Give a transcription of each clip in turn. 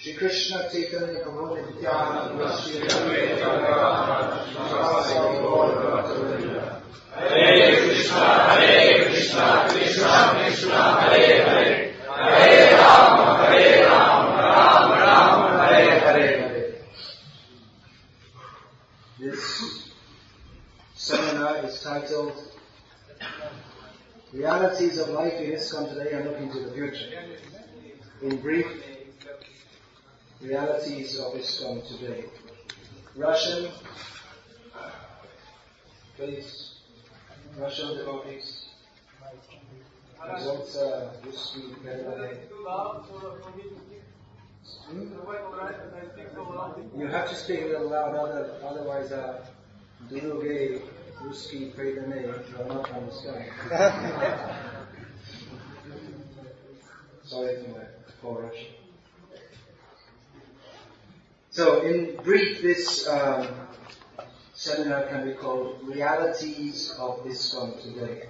Shri Krishna Chaitanya Prabhu Nityananda Shri Hare Krishna, Krishna Krishna, Hare Hare, Hare Rama, Rama Rama, Hare Hare. This seminar is titled Realities of Life in ISKCON Today and Looking to the Future. In brief, Realities of ISKCON Today. Russian, please. Russian devotees. Results русский You have to speak a little louder, otherwise другие русские преданные will not understand. Sorry for Russian. So, in brief, this seminar can be called Realities of ISKCON Today.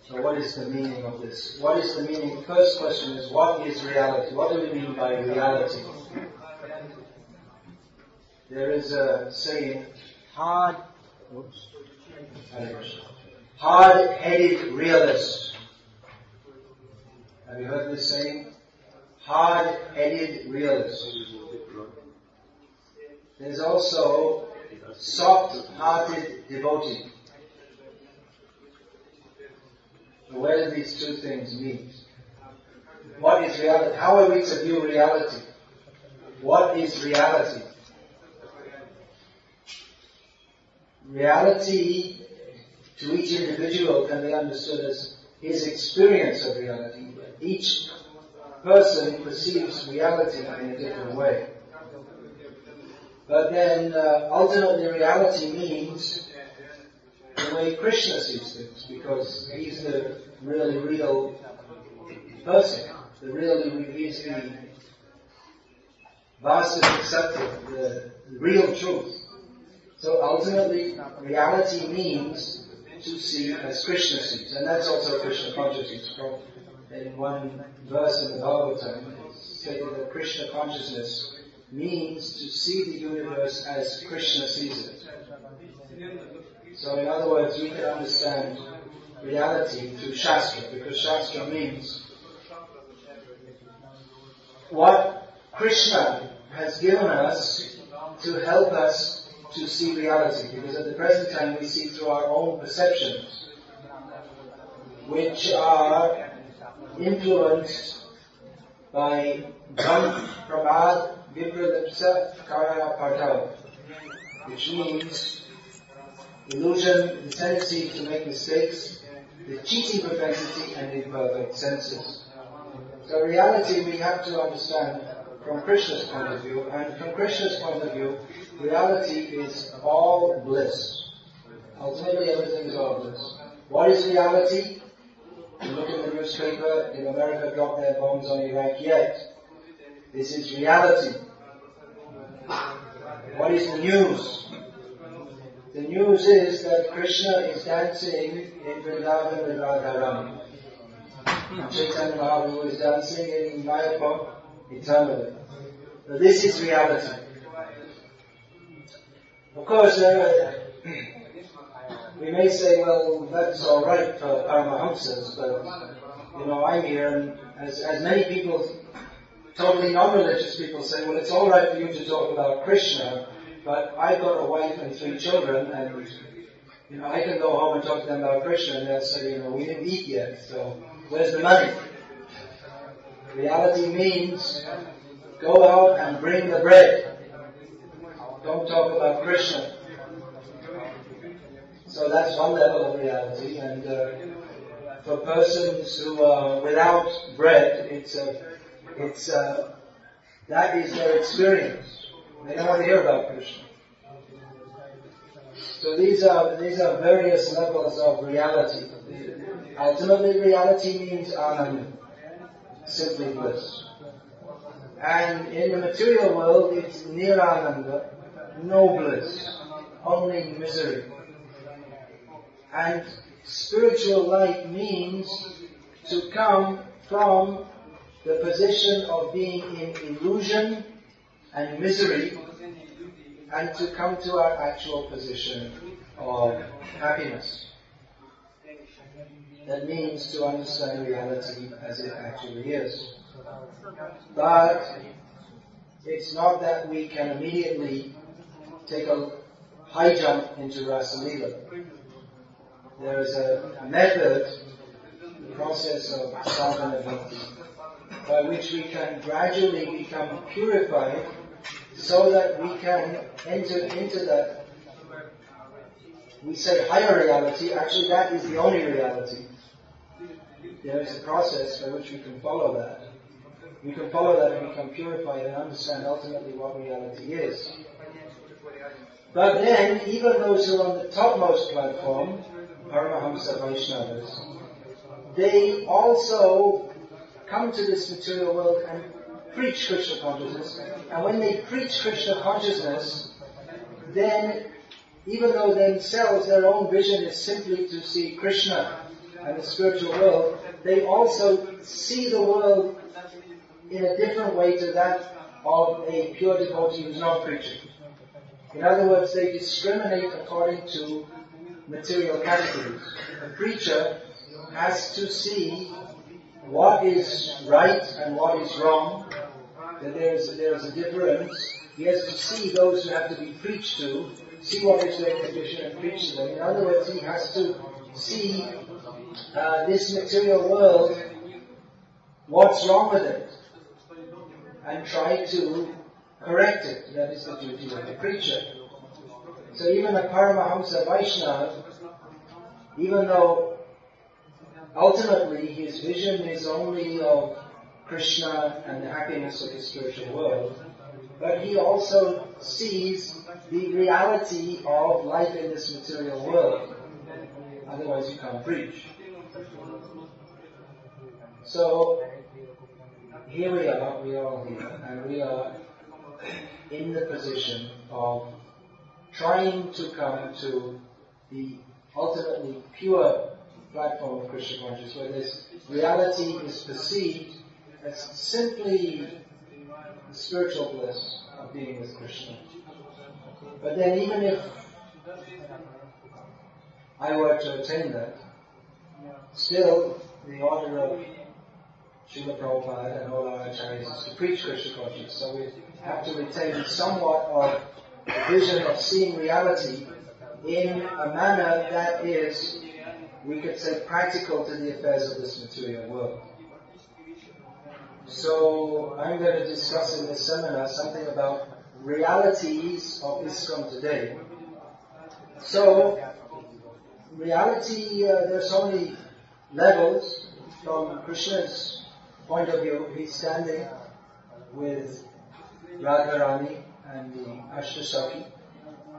So what is the meaning of this? What is the meaning? First question is, what is reality? What do we mean by reality? There is a saying, hard-headed realist. Have you heard this saying? Hard-headed realist. There's also soft-hearted devotee. Where do these two things meet? What is reality? How are we to view reality? What is reality? Reality to each individual can be understood as his experience of reality. Each person perceives reality in a different way. But then ultimately reality means the way Krishna sees things, because he's the really real person. He's the Vasudeva Satya, the real truth. So ultimately, reality means to see as Krishna sees, and that's also Krishna consciousness. In one verse in the Bhagavatam, it's stated that Krishna consciousness means to see the universe as Krishna sees it. So in other words, we can understand reality through Shastra, because Shastra means what Krishna has given us to help us to see reality. Because at the present time we see through our own perceptions, which are influenced by Dham, Pramad, Vipralipsa, Kaya, Partava, which means illusion, the tendency to make mistakes, the cheating propensity, and the imperfect senses. So reality we have to understand from Krishna's point of view, and from Krishna's point of view, reality is all bliss. Ultimately everything is all bliss. What is reality? You look in the newspaper, in America dropped their bombs on Iraq yet. This is reality. What is the news? The news is that Krishna is dancing in Vrindavan with Radharani. Chaitanya Mahaprabhu is dancing in Mayapur eternally. So this is reality. Of course, we may say, well, that's all right for Paramahamsas, but I'm here, and as many people, totally non-religious people, say, well, it's all right for you to talk about Krishna, but I've got a wife and 3 children, and I can go home and talk to them about Krishna, and they'll say, we didn't eat yet, so where's the money? Reality means go out and bring the bread. Don't talk about Krishna. So that's one level of reality, and for persons who are without bread, that is their experience. They don't want to hear about Krishna. So these are various levels of reality. Ultimately, reality means ananda, simply bliss. And in the material world, it's nirananda, no bliss, only misery. And spiritual life means to come from the position of being in illusion and misery, and to come to our actual position of happiness. That means to understand reality as it actually is. But it's not that we can immediately take a high jump into Rasa Leela. There is a method, the process of sadhana bhakti, by which we can gradually become purified so that we can enter into that, we say higher reality, actually that is the only reality. There is a process by which we can follow that. We can follow that and become purified and understand ultimately what reality is. But then, even those who are on the topmost platform, Paramahamsa Vaishnavas, they also come to this material world and preach Krishna consciousness. And when they preach Krishna consciousness, then even though themselves, their own vision is simply to see Krishna and the spiritual world, they also see the world in a different way to that of a pure devotee who's not preaching. In other words, they discriminate according to material categories. A preacher has to see what is right and what is wrong, that there is a difference. He has to see those who have to be preached to, see what is their condition and preach to them. In other words, he has to see this material world, what's wrong with it, and try to correct it. That is the duty of the preacher. So even a Paramahamsa Vaishnava, even though ultimately his vision is only of Krishna and the happiness of the spiritual world, but he also sees the reality of life in this material world. Otherwise you can't preach. So here we are all here, and we are in the position of trying to come to the ultimately pure platform of Krishna consciousness, where this reality is perceived as simply the spiritual bliss of being with Krishna. But then even if I were to attain that, still the order of Srila Prabhupada and all our acharyas is to preach Krishna consciousness. So we have to retain somewhat of the vision of seeing reality in a manner that is, we could say, practical to the affairs of this material world. So I'm going to discuss in this seminar something about realities of ISKCON today. So, reality, there are so many levels. From Krishna's point of view, he's standing with Radharani and the Ashtasaki,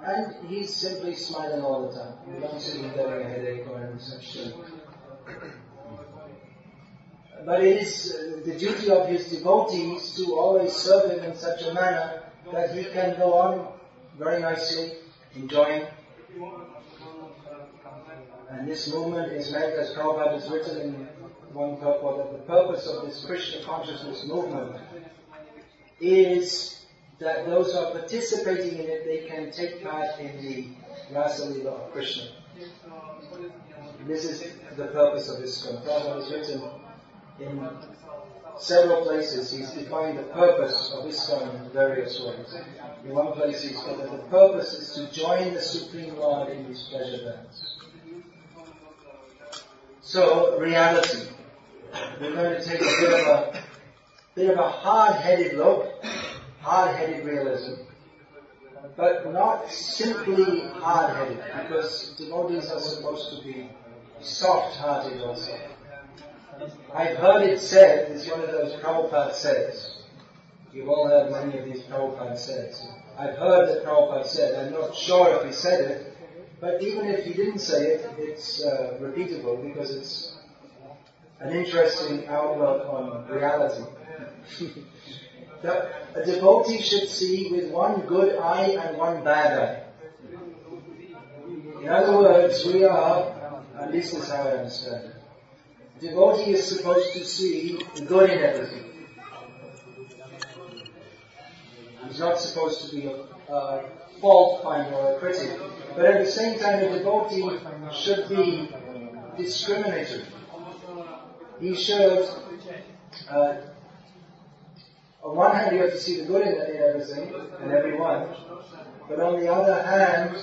and he's simply smiling all the time. We don't see him getting a headache or any such thing. But it is the duty of his devotees to always serve him in such a manner that he can go on very nicely, enjoying. And this movement is meant, as Prabhupada has written in one purport, that the purpose of this Krishna consciousness movement is that those who are participating in it, they can take part in the Rasa Leela of Krishna. This is the purpose of ISKCON. Prabhupada has written in several places, he's defined the purpose of ISKCON in various ways. In one place he said that the purpose is to join the Supreme Lord in his pleasure dance. So, reality. We're going to take a bit of a hard-headed look, hard-headed realism, but not simply hard-headed, because devotees are supposed to be soft-hearted also. I've heard it said, it's one of those Prabhupada says. You've all heard many of these Prabhupada says. I've heard that Prabhupada said, I'm not sure if he said it, but even if he didn't say it, it's repeatable because it's an interesting outlook on reality. That a devotee should see with one good eye and one bad eye. In other words, we are, at least this is how I understand it, devotee is supposed to see the good in everything. He's not supposed to be a fault finder or a critic. But at the same time, a devotee should be discriminatory. He should, on one hand, you have to see the good in everything and everyone, but on the other hand,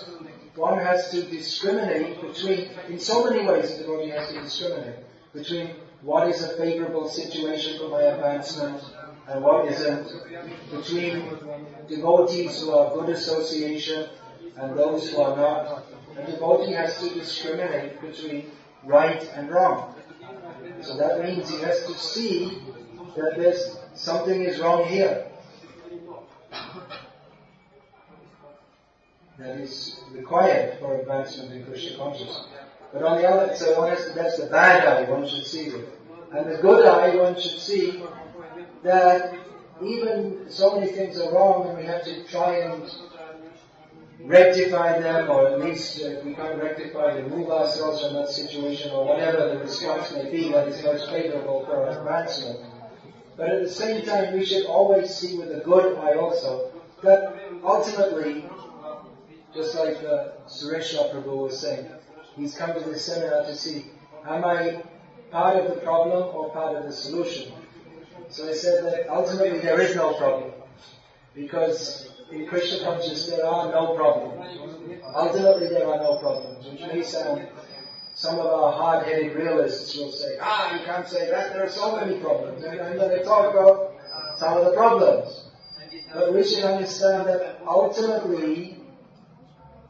one has to discriminate between, in so many ways, the devotee has to discriminate between what is a favorable situation for my advancement and what isn't, between devotees who are good association and those who are not. A devotee has to discriminate between right and wrong. So that means he has to see that there's something is wrong here. That is required for advancement in Krishna consciousness. But on the other, so one has to, that's the bad eye one should see with. And the good eye one should see that even so many things are wrong and we have to try and rectify them, or at least if we can't rectify, remove ourselves from that situation, or whatever the response may be that is most favorable for our advancement. But at the same time, we should always see with a good eye also that ultimately, just like Sureshwar Prabhu was saying, he's come to this seminar to see, am I part of the problem or part of the solution? So I said that ultimately there is no problem, because in Krishna consciousness there are no problems. Ultimately there are no problems, which may sound, some of our hard-headed realists will say, you can't say that, there are so many problems. And then they talk about some of the problems. But we should understand that ultimately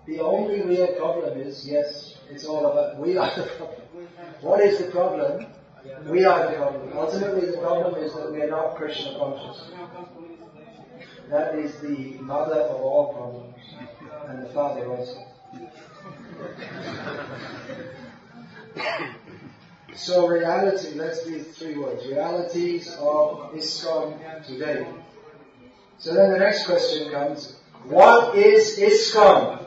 the only real problem is, yes, it's all about, we are the problem. What is the problem? We are the problem. Ultimately the problem is that we are not Krishna conscious. That is the mother of all problems, and the father also. So reality, let's do 3 words. Realities of ISKCON today. So then the next question comes, what is ISKCON?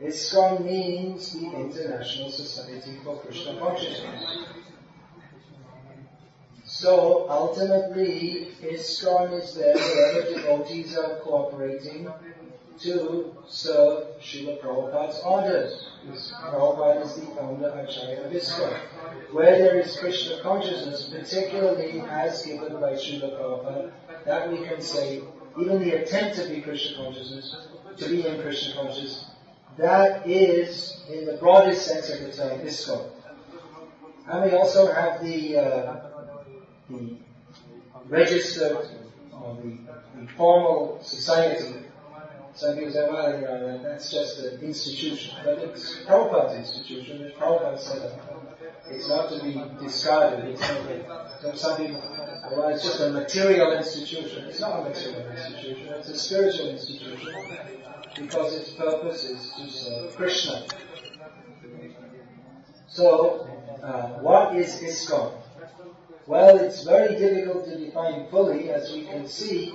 ISKCON means the International Society for Krishna Consciousness. So ultimately, ISKCON is there wherever devotees are cooperating to serve Srila Prabhupada's orders. Prabhupada is the founder Acharya of ISKCON. Where there is Krishna consciousness, particularly as given by Srila Prabhupada, that we can say, even the attempt to be Krishna consciousness, to be in Krishna consciousness, that is, in the broadest sense of the term, ISKCON. And we also have the registered, or the formal society. Some people say, well, that's just an institution. But it's Prabhupada's institution, it's Prabhupada's set up. It's not to be discarded. It's not so some people, well, it's just a material institution. It's not a material institution, it's a spiritual institution, because its purpose is to serve Krishna. So, what is ISKCON? Well, it's very difficult to define fully, as we can see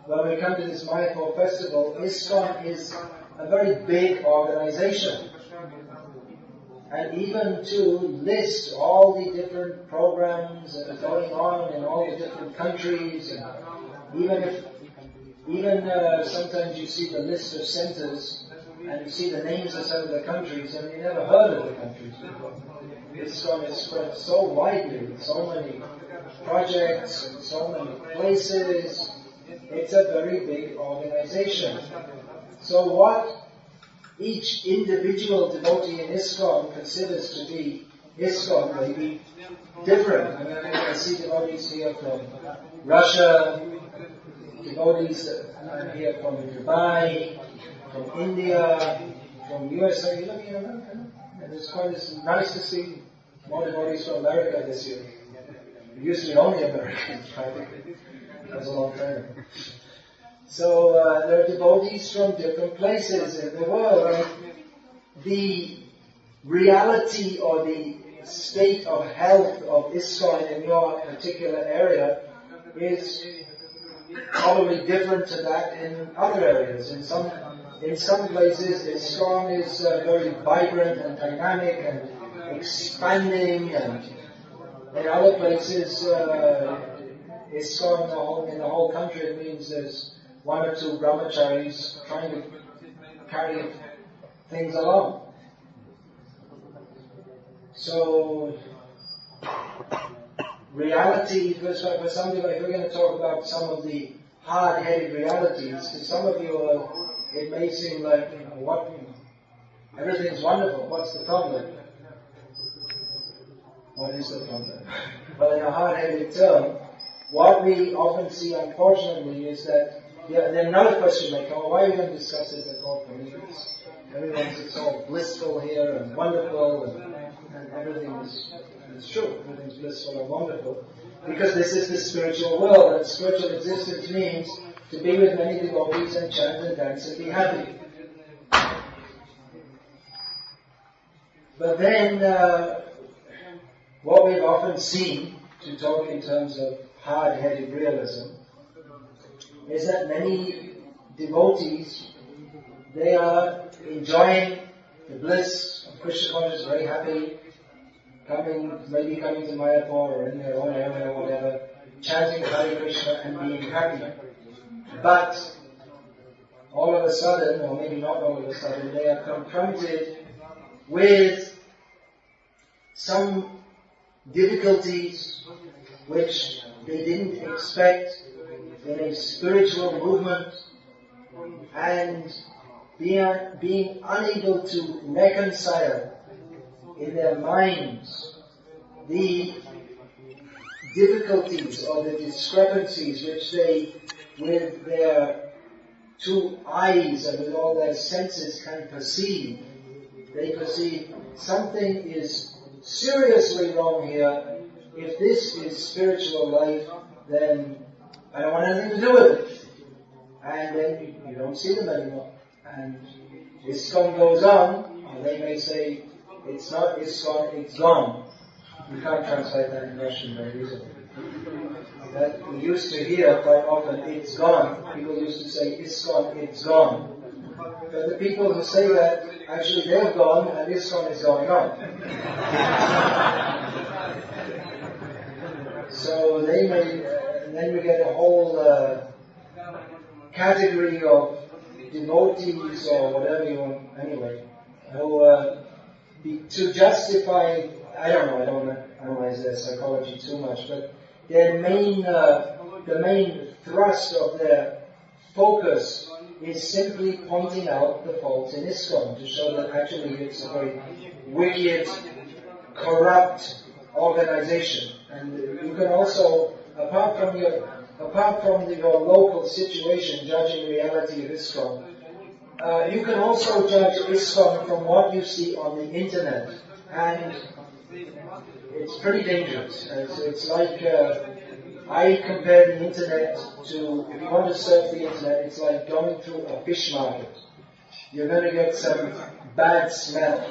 when we come to this Mayapur festival. ISKCON is a very big organization. And even to list all the different programs that are going on in all the different countries, and even sometimes you see the list of centers and you see the names of some of the countries and you never heard of the countries before. ISKCON is spread so widely with so many projects and so many places. It's a very big organization. So what each individual devotee in ISKCON considers to be ISKCON may be different. I mean, I see devotees here from Russia, devotees here from Dubai, from India, from USA. You look here, and it's quite nice to see more devotees from America this year. It used to be only Americans, practically. That was a long time. So there are devotees from different places in the world. And the reality or the state of health of ISKCON in your particular area is probably different to that in other areas. In some places, ISKCON is very vibrant and dynamic and expanding, and in other places ISKCON in the whole country, it means there's one or two brahmacharis trying to carry things along. So, reality, for some people, if we're going to talk about some of the hard-headed realities, to some of you, it may seem like, everything's wonderful, what's the problem? What is the problem? Well, in a hard-headed term, what we often see, unfortunately, is that then another question may come, why are you going to discuss this at all for me? It's all blissful here and wonderful, and everything is true. Everything's blissful and wonderful. Because this is the spiritual world, and spiritual existence means to be with many devotees and chant and dance and be happy. But then, what we've often seen, to talk in terms of hard-headed realism, is that many devotees, they are enjoying the bliss of Krishna consciousness, very happy, maybe coming to Mayapur or in their own area or whatever, chanting Hare Krishna and being happy. But all of a sudden, or maybe not all of a sudden, they are confronted with some difficulties which they didn't expect in a spiritual movement, and being unable to reconcile in their minds the difficulties or the discrepancies which they, with their two eyes and with all their senses, can perceive. They perceive something is seriously wrong here. If this is spiritual life, then I don't want anything to do with it. And then you don't see them anymore. And ISKCON goes on, or they may say, it's not ISKCON, it's gone. You can't translate that in Russian very easily. That we used to hear quite often, it's gone. People used to say, ISKCON, it's gone. But the people who say that, actually they're gone and ISKCON is going on. So they may, then we get a whole category of devotees or whatever you want, anyway, who to justify, I don't analyze their psychology too much, but their the main thrust of their focus is simply pointing out the faults in ISKCON to show that actually it's a very wicked, corrupt organization. And you can also, apart from your local situation, judging reality of ISKCON, you can also judge ISKCON from what you see on the internet, and it's pretty dangerous. It's like I compare the internet to, if you want to surf the internet, it's like going through a fish market. You're going to get some bad smell.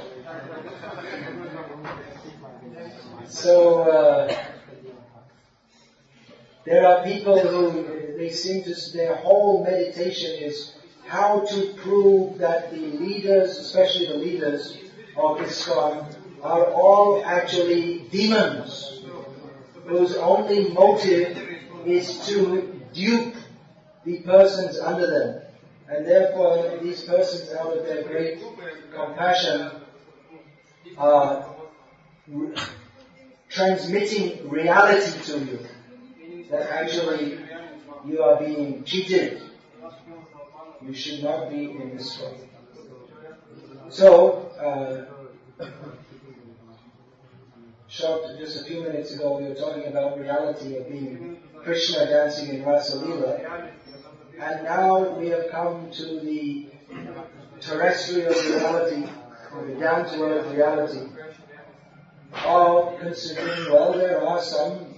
So there are people who their whole meditation is how to prove that the leaders, especially the leaders of ISKCON, are all actually demons whose only motive is to dupe the persons under them. And therefore, these persons, out of their great compassion, are transmitting reality to you, that actually you are being cheated. You should not be in this way. So, just a few minutes ago, we were talking about reality of being Krishna dancing in Rasa Leela, and now we have come to the terrestrial reality, or the down-to-earth reality, of considering, well, there are some,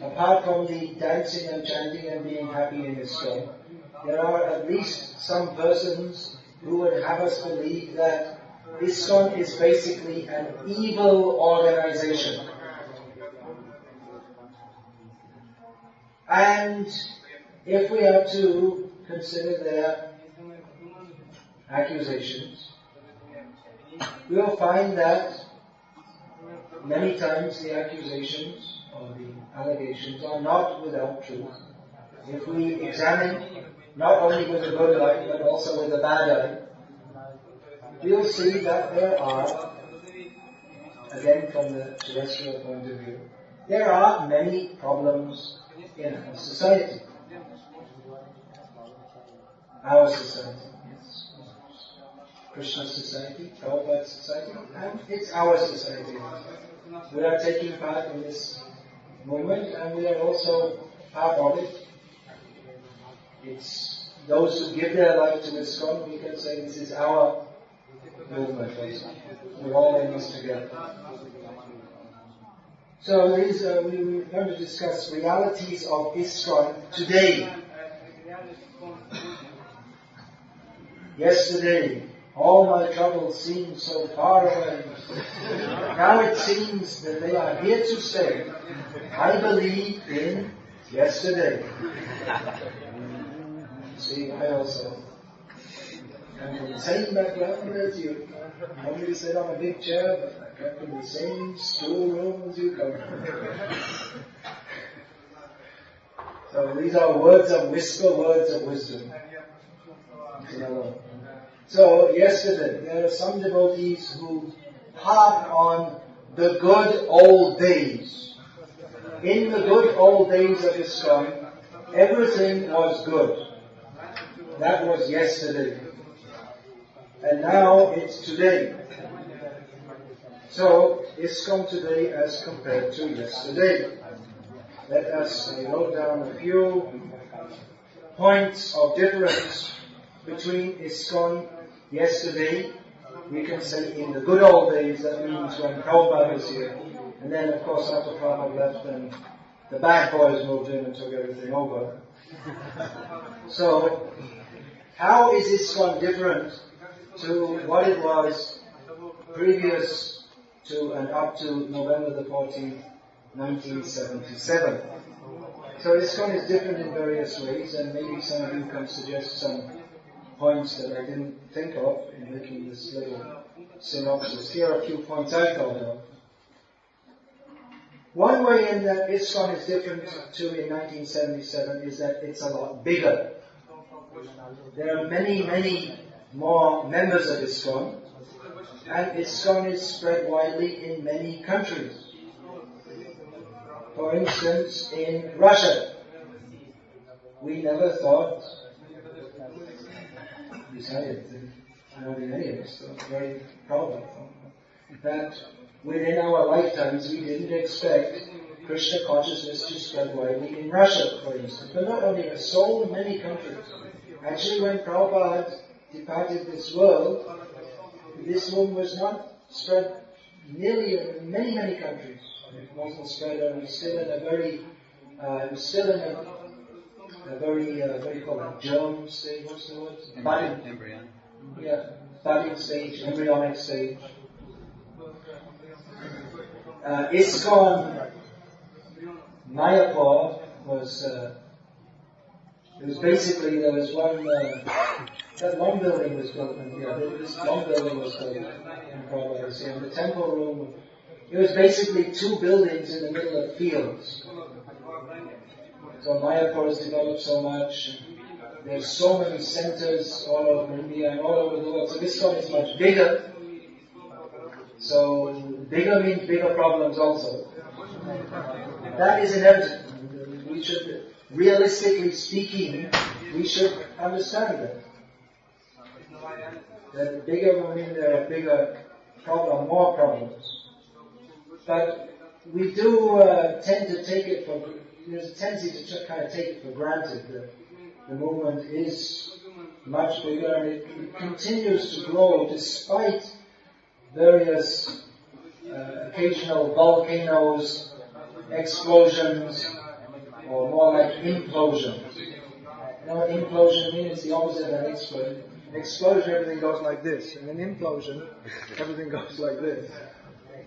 apart from the dancing and chanting and being happy in ISKCON, there are at least some persons who would have us believe that ISKCON is basically an evil organization. And if we are to consider their accusations, we will find that many times the accusations or the allegations are not without truth. If we examine not only with the good eye but also with the bad eye, we'll see that there are, again from the terrestrial point of view, there are many problems in our society. Our society, yes. Krishna's society, Prabhupada's society, and it's our society. We are taking part in this movement and we are also part of it. It's those who give their life to ISKCON, we can say this is our movement also. We're all in this together. So we're going to discuss realities of ISKCON today. Yesterday, all my troubles seemed so far away. Now it seems that they are here to stay. I believe in yesterday. See, I also come from the same background as you. I only sit on a big chair, but I come from the same schoolroom as you come from. So these are words of whisper, words of wisdom. So yesterday, there are some devotees who harp on the good old days. In the good old days of ISKCON, everything was good. That was yesterday. And now it's today. So, ISKCON today as compared to yesterday. Let us note down a few points of difference between ISKCON yesterday. We can say in the good old days, that means when Prabhupada was here. And then of course after Prabhupada left, then the bad boys moved in and took everything over. So, how is ISKCON different to what it was previous to and up to November the 14th, 1977? So ISKCON is different in various ways, and maybe some of you can suggest some points that I didn't think of in making this little synopsis. Here are a few points I thought of. One way in that ISKCON is different to in 1977 is that it's a lot bigger. There are many, many more members of ISKCON, and ISKCON is spread widely in many countries. For instance, in Russia, we never thought, decided, hardly any of us, very proud of that within our lifetimes we didn't expect Krishna consciousness to spread widely in Russia, for instance. But not only, so many countries. Actually, when Prabhupada departed this world, this movement was not spread nearly in many, many countries. It wasn't spread, it was still in a very, what do you call it, germ stage, what's the word? Embryonic. Yeah, budding stage, embryonic stage. ISKCON Mayapur was, it was basically, there was one, that one building was built, and this one building was built in Prabhupada, and the temple room, it was basically two buildings in the middle of fields. So Mayapur has developed so much, there's so many centers all over India and all over the world, so ISKCON is much bigger. So bigger means bigger problems also. That is inevitable. We should, realistically speaking, we should understand that. That bigger will mean there are bigger problems, more problems. But we do tend to take it for, there's a tendency to kind of take it for granted that the movement is much bigger and it continues to grow despite various occasional volcanoes, explosions, or more like implosions. You know what implosion means? It's the opposite of an explosion. Explosion, everything goes like this. And an implosion, everything goes like this.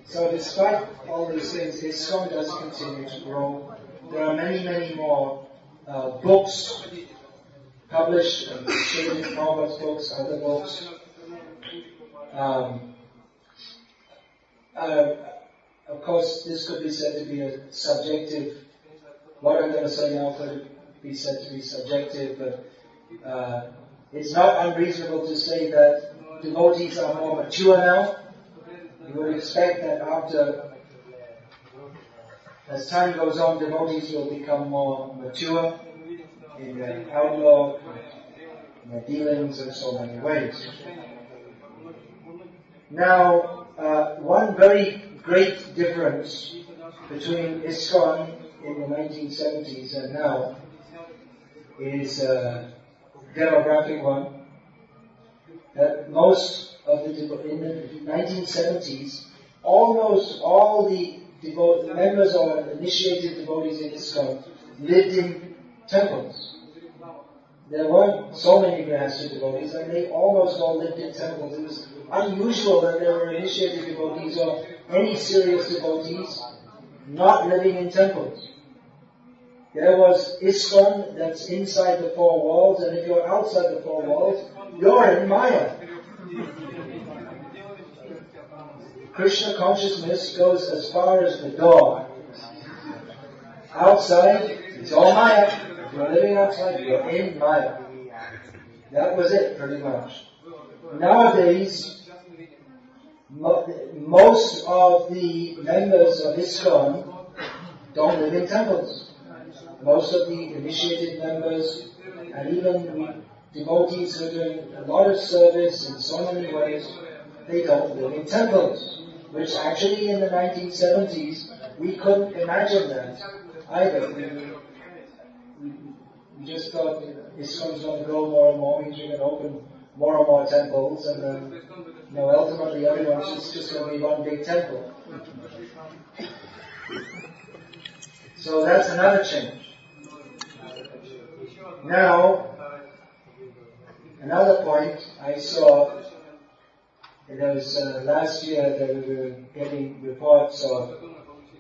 So despite all these things, ISKCON does continue to grow. There are many, many more books published, Sri Prabhupada's books, other books. Of course, this could be said to be a subjective, what I'm going to say now could be said to be subjective, but it's not unreasonable to say that devotees are more mature now. You would expect that as time goes on, devotees will become more mature in their outlook, in their dealings in so many ways. Now, one very great difference between ISKCON in the 1970s and now is a demographic one. That most of in the 1970s, almost all the members or initiated devotees in ISKCON lived in temples. There weren't so many Grihastha devotees, and they almost all lived in temples. It was unusual that there were initiated devotees or any serious devotees not living in temples. There was ISKCON that's inside the four walls, and if you're outside the four walls, you're in Maya. Krishna consciousness goes as far as the door. Outside, it's all Maya. If you're living outside, you're in Maya. That was it, pretty much. Nowadays, most of the members of ISKCON don't live in temples. Most of the initiated members, and even devotees who are doing a lot of service in so many ways, they don't live in temples. Which actually in the 1970s, we couldn't imagine that either. We just thought ISKCON's going to grow more and more, means we can open more and more temples, and then, ultimately everyone's just going to be one big temple. So that's another change. Now, another point I saw, there was last year that we were getting reports of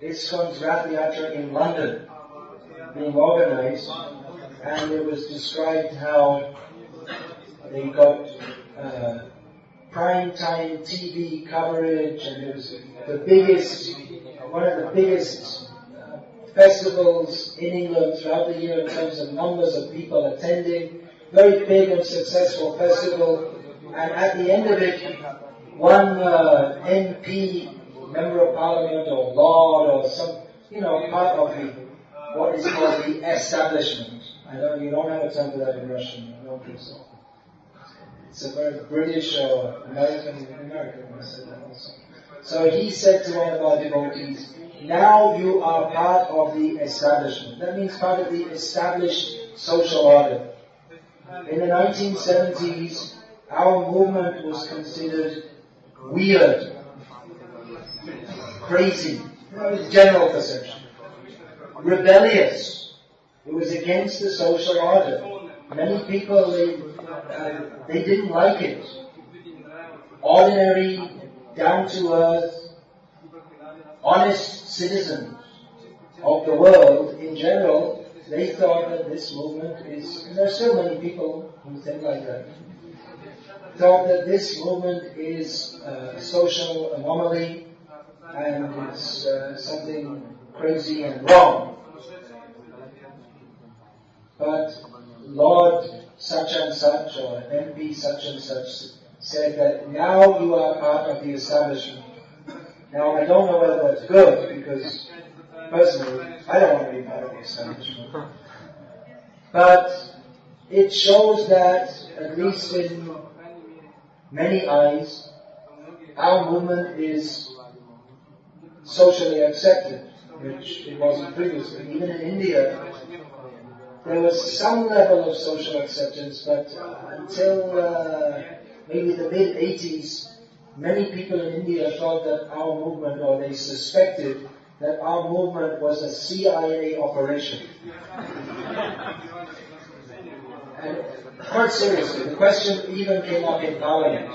ISKCON's Rath Yatra in London being organized, and it was described how they got prime time TV coverage, and it was one of the biggest festivals in England throughout the year in terms of numbers of people attending. Very big and successful festival, and at the end of it, one MP, Member of Parliament or Lord or some, part of what is called the establishment. You don't have a term for that in Russian, I don't think so. It's a very British or American when I said that also. So he said to one of our devotees, now you are part of the establishment. That means part of the established social order. In the 1970s, our movement was considered weird, crazy, general perception, rebellious. It was against the social order. Many people, they didn't like it. Ordinary, down-to-earth, honest citizens of the world in general, they thought that this movement is, and there are still many people who think like that, thought that this movement is a social anomaly and it's something crazy and wrong. But Lord such and such or MP such and such said that now you are part of the establishment. Now I don't know whether that's good, because personally I don't want to be part of the establishment. But it shows that, at least in many eyes, our movement is socially accepted, which it wasn't previously. Even in India, there was some level of social acceptance, but until maybe the mid-80s, many people in India thought that our movement, or they suspected that our movement was a CIA operation. And quite seriously, the question even came up in Parliament,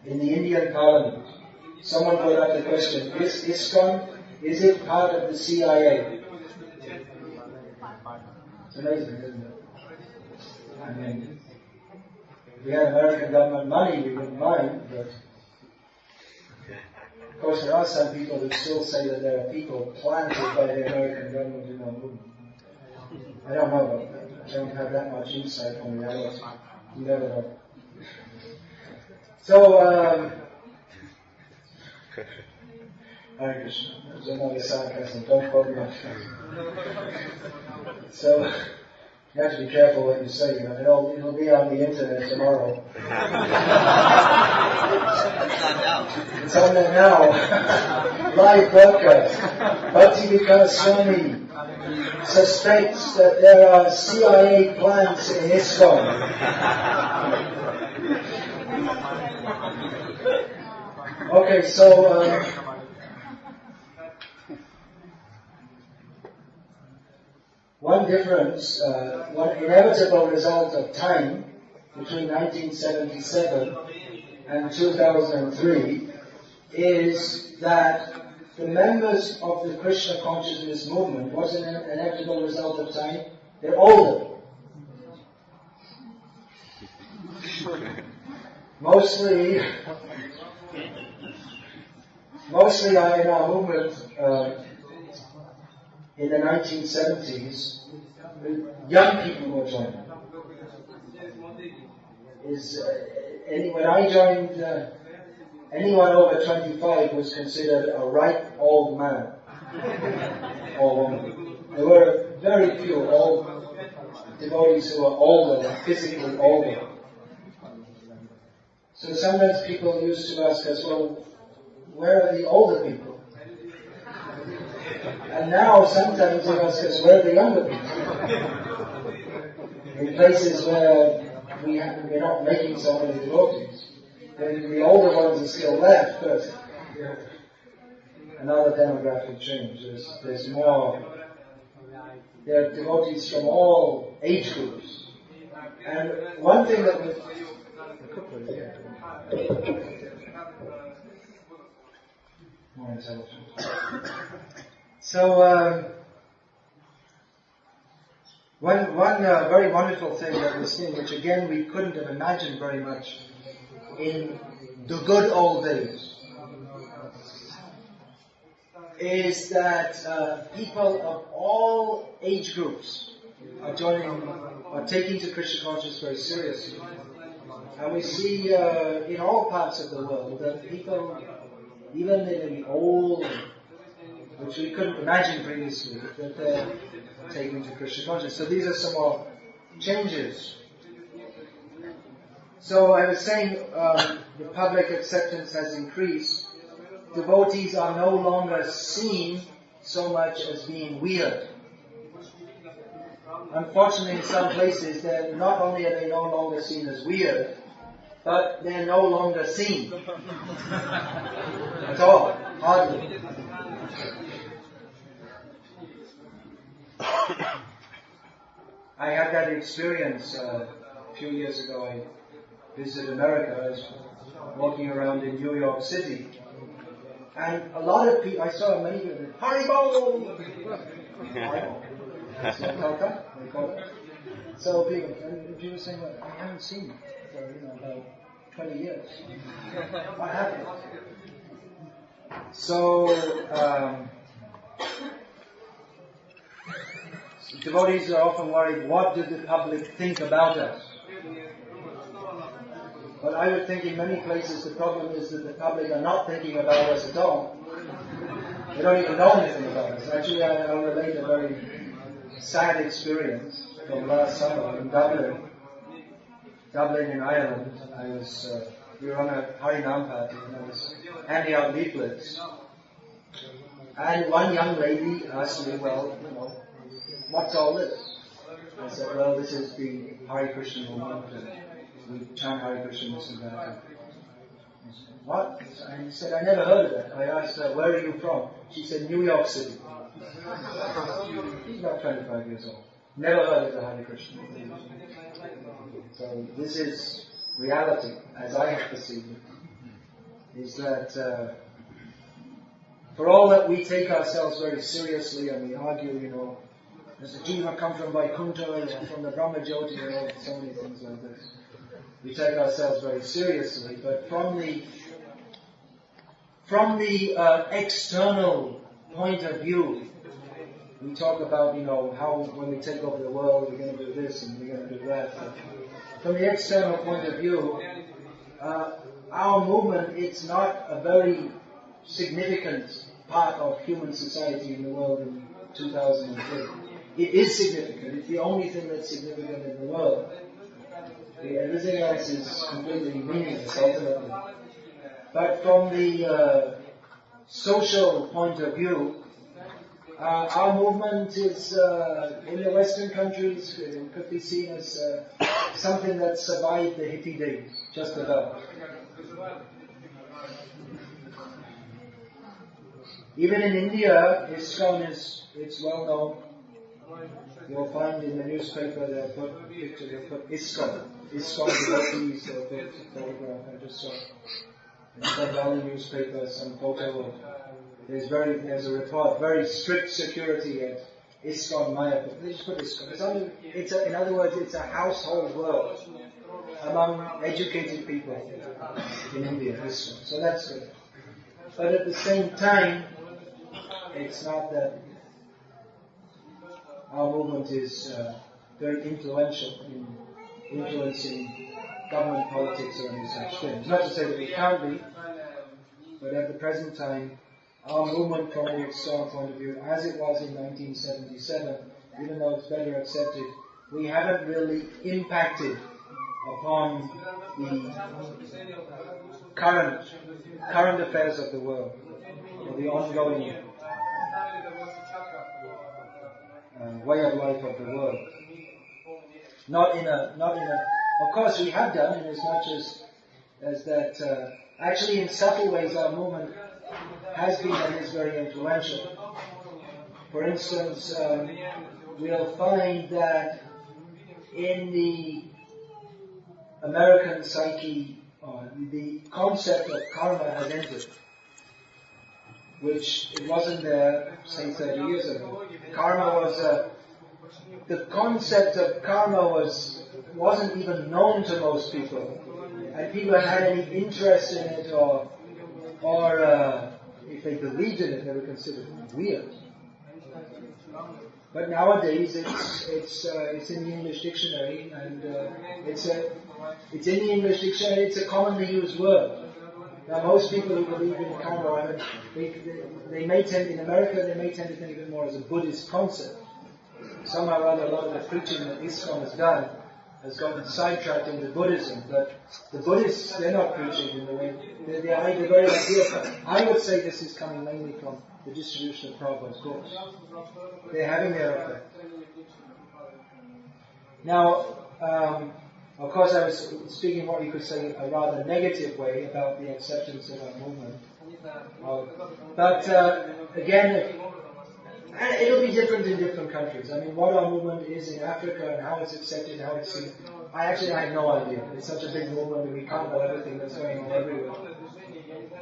in the Indian Parliament. Someone brought up the question, is ISKCON, is it part of the CIA? It's amazing, isn't it? I mean, if we had American government money, we wouldn't mind, but Of course, there are some people who still say that there are people planted by the American government in our movement. I don't know about that. I don't have that much insight on reality. You never know. So, Hare Krishna. There's another sarcasm. Don't quote me. So, you have to be careful what you say. You know, it'll be on the internet tomorrow. It's on there now. Live broadcast. Bhakti Vikasa Swami suspects that there are CIA plans in ISKCON. Okay, so one difference, one inevitable result of time between 1977 and 2003 is that the members of the Krishna consciousness movement, what's an inevitable result of time? They're older. Mostly in our movement in the 1970s, young people were joining. When I joined, anyone over 25 was considered a ripe old man or woman. There were very few old devotees who were older, physically older. So sometimes people used to ask us, well, where are the older people? And now sometimes they ask us, where are the younger people? In places where we're not making so many devotees. The older ones are still left, but another demographic change. There's more. There are devotees from all age groups. And one thing that more intelligent. So, one very wonderful thing that we're seeing, which again we couldn't have imagined very much in the good old days, is that people of all age groups are taking to Krishna consciousness very seriously. And we see in all parts of the world that people, even in the old, which we couldn't imagine previously, that they're taking to Krishna consciousness. So these are some more changes. So I was saying the public acceptance has increased. Devotees are no longer seen so much as being weird. Unfortunately, in some places, not only are they no longer seen as weird, but they're no longer seen at all, hardly. I had that experience a few years ago. I visited America. I was walking around in New York City, and a lot of people, I saw many people, Haribo! So people saying, well, I haven't seen it for about 20 years. What happened? So, devotees are often worried, what do the public think about us? But I would think in many places the problem is that the public are not thinking about us at all. They don't even know anything about us. Actually, I'll relate a very sad experience from last summer in Dublin in Ireland. We were on a Harinam party and I was handing out leaflets. And one young lady asked me, well, what's all this? I said, well, this is the Hare Krishna movement. We chant Hare Krishna, this and that. What? And he said, I never heard of that. I asked her, where are you from? She said, New York City. He's about 25 years old. Never heard of the Hare Krishna. So this is reality, as I have perceived it, is that for all that we take ourselves very seriously and we argue, does the Jiva come from Vaikuntha or from the Brahmajyoti or so many things like this. We take ourselves very seriously, but from the from the external point of view, we talk about, how when we take over the world, we're going to do this and we're going to do that. From the external point of view, our movement, it's not a very significant part of human society in the world in 2003. It is significant. It's the only thing that's significant in the world. Everything else is completely meaningless, ultimately. But from the social point of view, our movement is, in the Western countries, it could be seen as something that survived the hippie days, just about. Even in India, ISKCON it's well known. You'll find in the newspaper they'll put pictures, they'll put ISKCON devotees, they'll put a photograph. I just saw in the Bengal newspaper some photo of. There's a report, very strict security at ISKCON Mayapur. They just put ISKCON. In other words, it's a household word among educated people in India, ISKCON. So that's good. But at the same time, it's not that our movement is very influential in influencing government politics or any such things. Not to say that we can't be, but at the present time, our movement from the external point of view, as it was in 1977, even though it's better accepted, we haven't really impacted upon the current affairs of the world, or the ongoing way of life of the world. Not in a. Of course, we have done in as much as that. Actually, in subtle ways, our movement has been and is very influential. For instance, we'll find that in the American psyche, the concept of karma has entered, which it wasn't there, say, 30 years ago. The concept of karma wasn't even known to most people, and people had any interest in it, or if they believed in it, they were considered weird. But nowadays, it's in the English dictionary, and it's in the English dictionary. It's a commonly used word. Now, most people who believe in karma, they may tend, in America, they may tend to think of it more as a Buddhist concept. Somehow or other, a lot of the preaching that ISKCON has done has gotten sidetracked into Buddhism, but the Buddhists, they're not preaching in the way, the very idea. I would say this is coming mainly from the distribution of Prabhupada's books. They're having their effect. Now, of course, I was speaking what you could say a rather negative way about the acceptance of our movement. But again, it'll be different in different countries. I mean, what our movement is in Africa and how it's accepted, how it's seen, I have no idea. It's such a big movement that we can't know everything that's going on everywhere.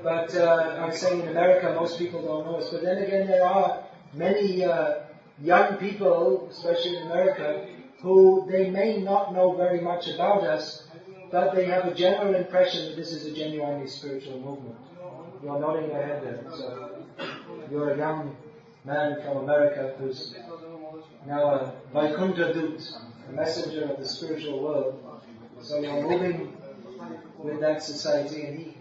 But I'm saying in America, most people don't know us. But then again, there are many young people, especially in America, who they may not know very much about us, but they have a general impression that this is a genuinely spiritual movement. You're nodding your head there. So you're a young man from America who's now a Vaikuntha Dut, a messenger of the spiritual world. So you're moving with that society, and he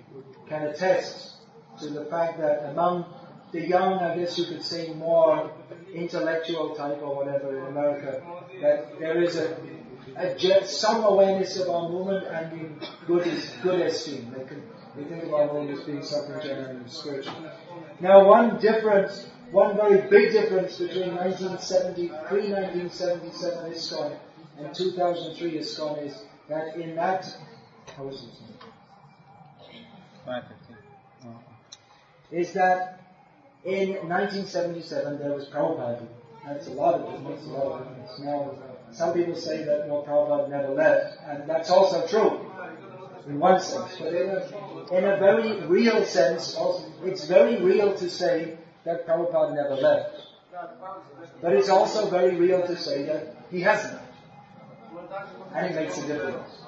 can attest to the fact that among the young, I guess you could say more intellectual type or whatever in America, that there is some awareness of our movement and in good esteem. They think of our movement as being something genuinely spiritual. Now, one very big difference between pre-1977 ISKCON and 2003 ISKCON is that in that, how is it? 5:15. Is that in 1977 there was Prabhupada. That's a lot of difference. Now, some people say that Prabhupada never left, and that's also true in one sense. But in a very real sense, also, it's very real to say that Prabhupada never left. But it's also very real to say that he hasn't. And it makes a difference.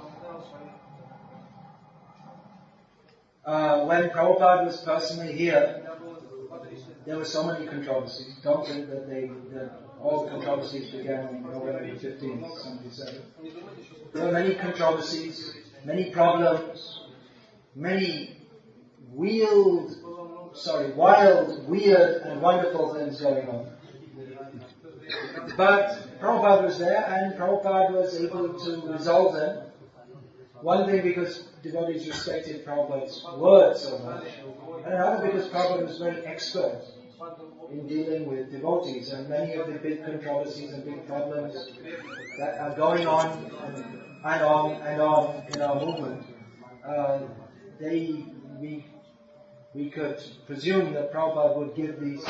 when Prabhupada was personally here, there were so many controversies. Don't think that all the controversies began on November 15th, 77. There were many controversies, many problems, many wild, weird and wonderful things going on. But Prabhupada was there and Prabhupada was able to resolve them. One thing because devotees respected Prabhupada's words so much, and another because Prabhupada was very expert in dealing with devotees, and many of the big controversies and big problems that are going on and on in our movement, we could presume that Prabhupada would give these,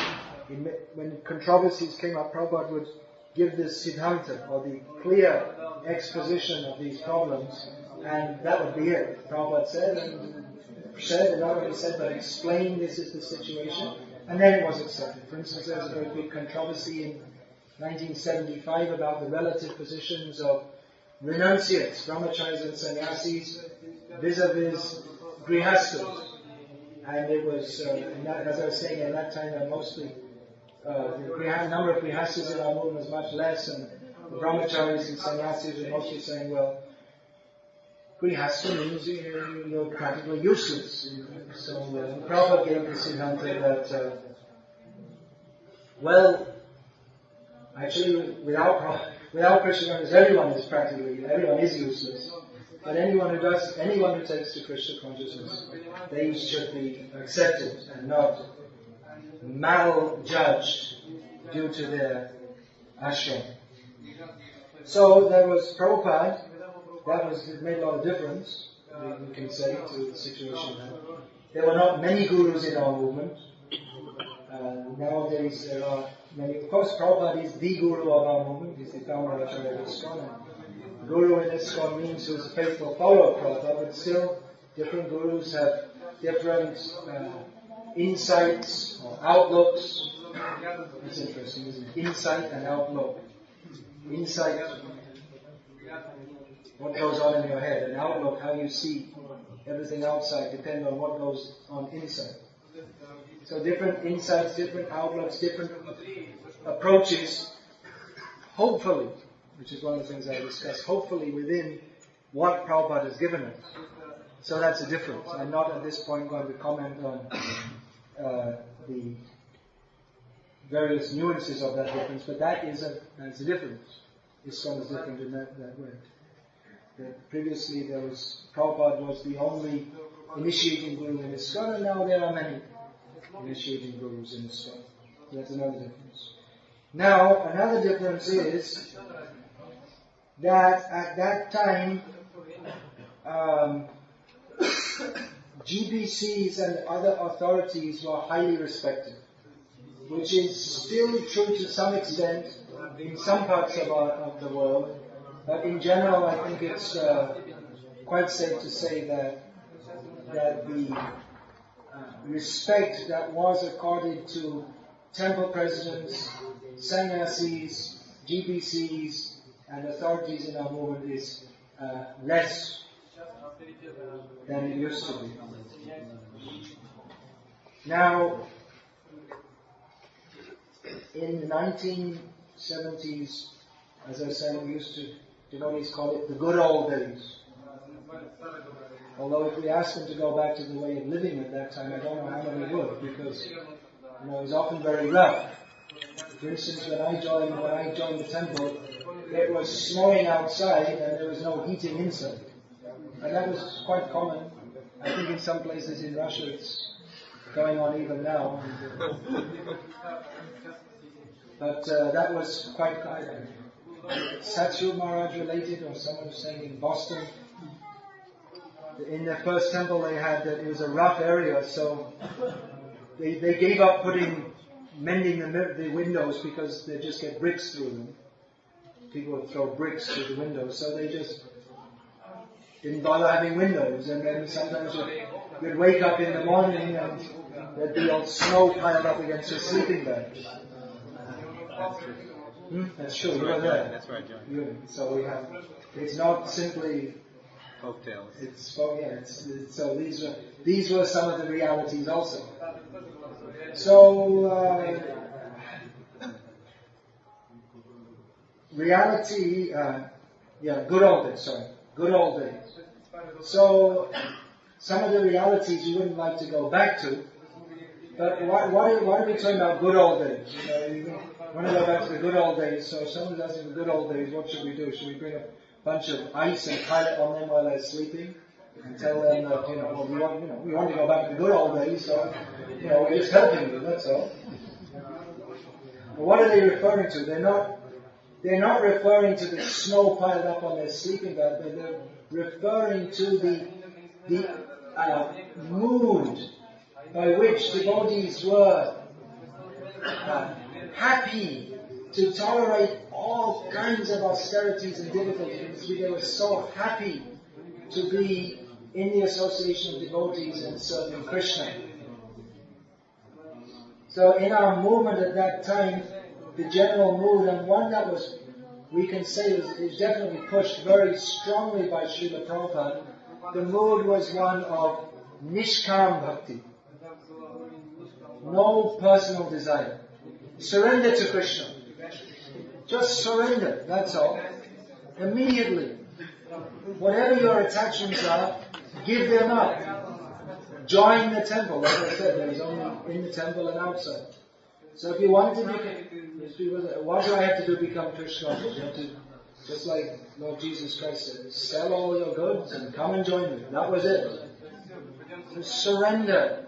when controversies came up, Prabhupada would give this siddhanta, or the clear exposition of these problems, and that would be it. Prabhupada said, and not only said, but explained this is the situation, and then it was accepted. For instance, there was a very big controversy in 1975 about the relative positions of renunciates, brahmacharis and sannyasis, vis-a-vis grihastas. And it was, as I was saying, at that time, mostly the number of grihastas in our movement was much less, and the brahmacharis and sannyasis were mostly saying, well, grihasta means you're practically useless. So Prabhupada gave the siddhanta that, actually, without Krishna consciousness, everyone is useless. But anyone who takes to Krishna consciousness, they should be accepted and not mal-judged due to their ashram. So there was Prabhupada. It made a lot of difference, we can say, to the situation now. There were not many gurus in our movement. Nowadays there are many. Of course, Prabhupada is the guru of our movement. He's the founder of ISKCON. Guru in ISKCON means who is a faithful follower of Prabhupada, but still, different gurus have different insights or outlooks. It's interesting, isn't it? Insight and outlook. Insight, what goes on in your head, and outlook, how you see everything outside, depends on what goes on inside. So different insights, different outlooks, different approaches, hopefully, which is one of the things I discussed, hopefully within what Prabhupada has given us. So that's a difference. I'm not at this point going to comment on the various nuances of that difference, but that's a difference. ISKCON is different in that way. That previously Prabhupada was the only initiating guru in ISKCON, and now there are many initiating gurus in ISKCON. That's another difference. Now, another difference is that at that time, GBCs and other authorities were highly respected, which is still true to some extent in some parts of the world. But in general, I think it's quite safe to say that the respect that was accorded to temple presidents, sannyasis, GBCs, and authorities in our movement is less than it used to be. Now, in the 1970s, as I said, devotees call it the good old days. Although if we asked them to go back to the way of living at that time, I don't know how many would, because it was often very rough. For instance, when I joined the temple, it was snowing outside and there was no heating inside. And that was quite common. I think in some places in Russia it's going on even now. But that was quite Satsu Maharaj related, or someone was saying in Boston. In their first temple they had that it was a rough area, so they gave up mending the windows because they just get bricks through them. People would throw bricks through the windows, so they just didn't bother having windows. And then sometimes you'd wake up in the morning and there'd be all snow piled up against your sleeping bag. That's true. You were there. That's where I joined. So it's not simply Folktales. So these were some of the realities also. So reality, good old days. So some of the realities you wouldn't like to go back to. But why are we talking about good old days? You want to go back to the good old days. So if someone's asking the good old days, what should we do? Should we bring a bunch of ice and pile it on them while they're sleeping, and tell them that we want to go back to the good old days? So we're just helping you. That's all. But what are they referring to? They're not referring to the snow piled up on their sleeping bag. But they're referring to the mood by which devotees were happy to tolerate all kinds of austerities and difficulties. They were so happy to be in the association of devotees and serving Krishna. So in our movement at that time, the general mood, and one that was, we can say, is definitely pushed very strongly by Srila Prabhupada, the mood was one of Nishkam Bhakti. No personal desire. Surrender to Krishna. Just surrender, that's all. Immediately. Whatever your attachments are, give them up. Join the temple. Like I said, there is only in the temple and outside. So if you want to become, what do I have to do to become Krishna? You have to, just like Lord Jesus Christ said, sell all your goods and come and join me. That was it. So surrender.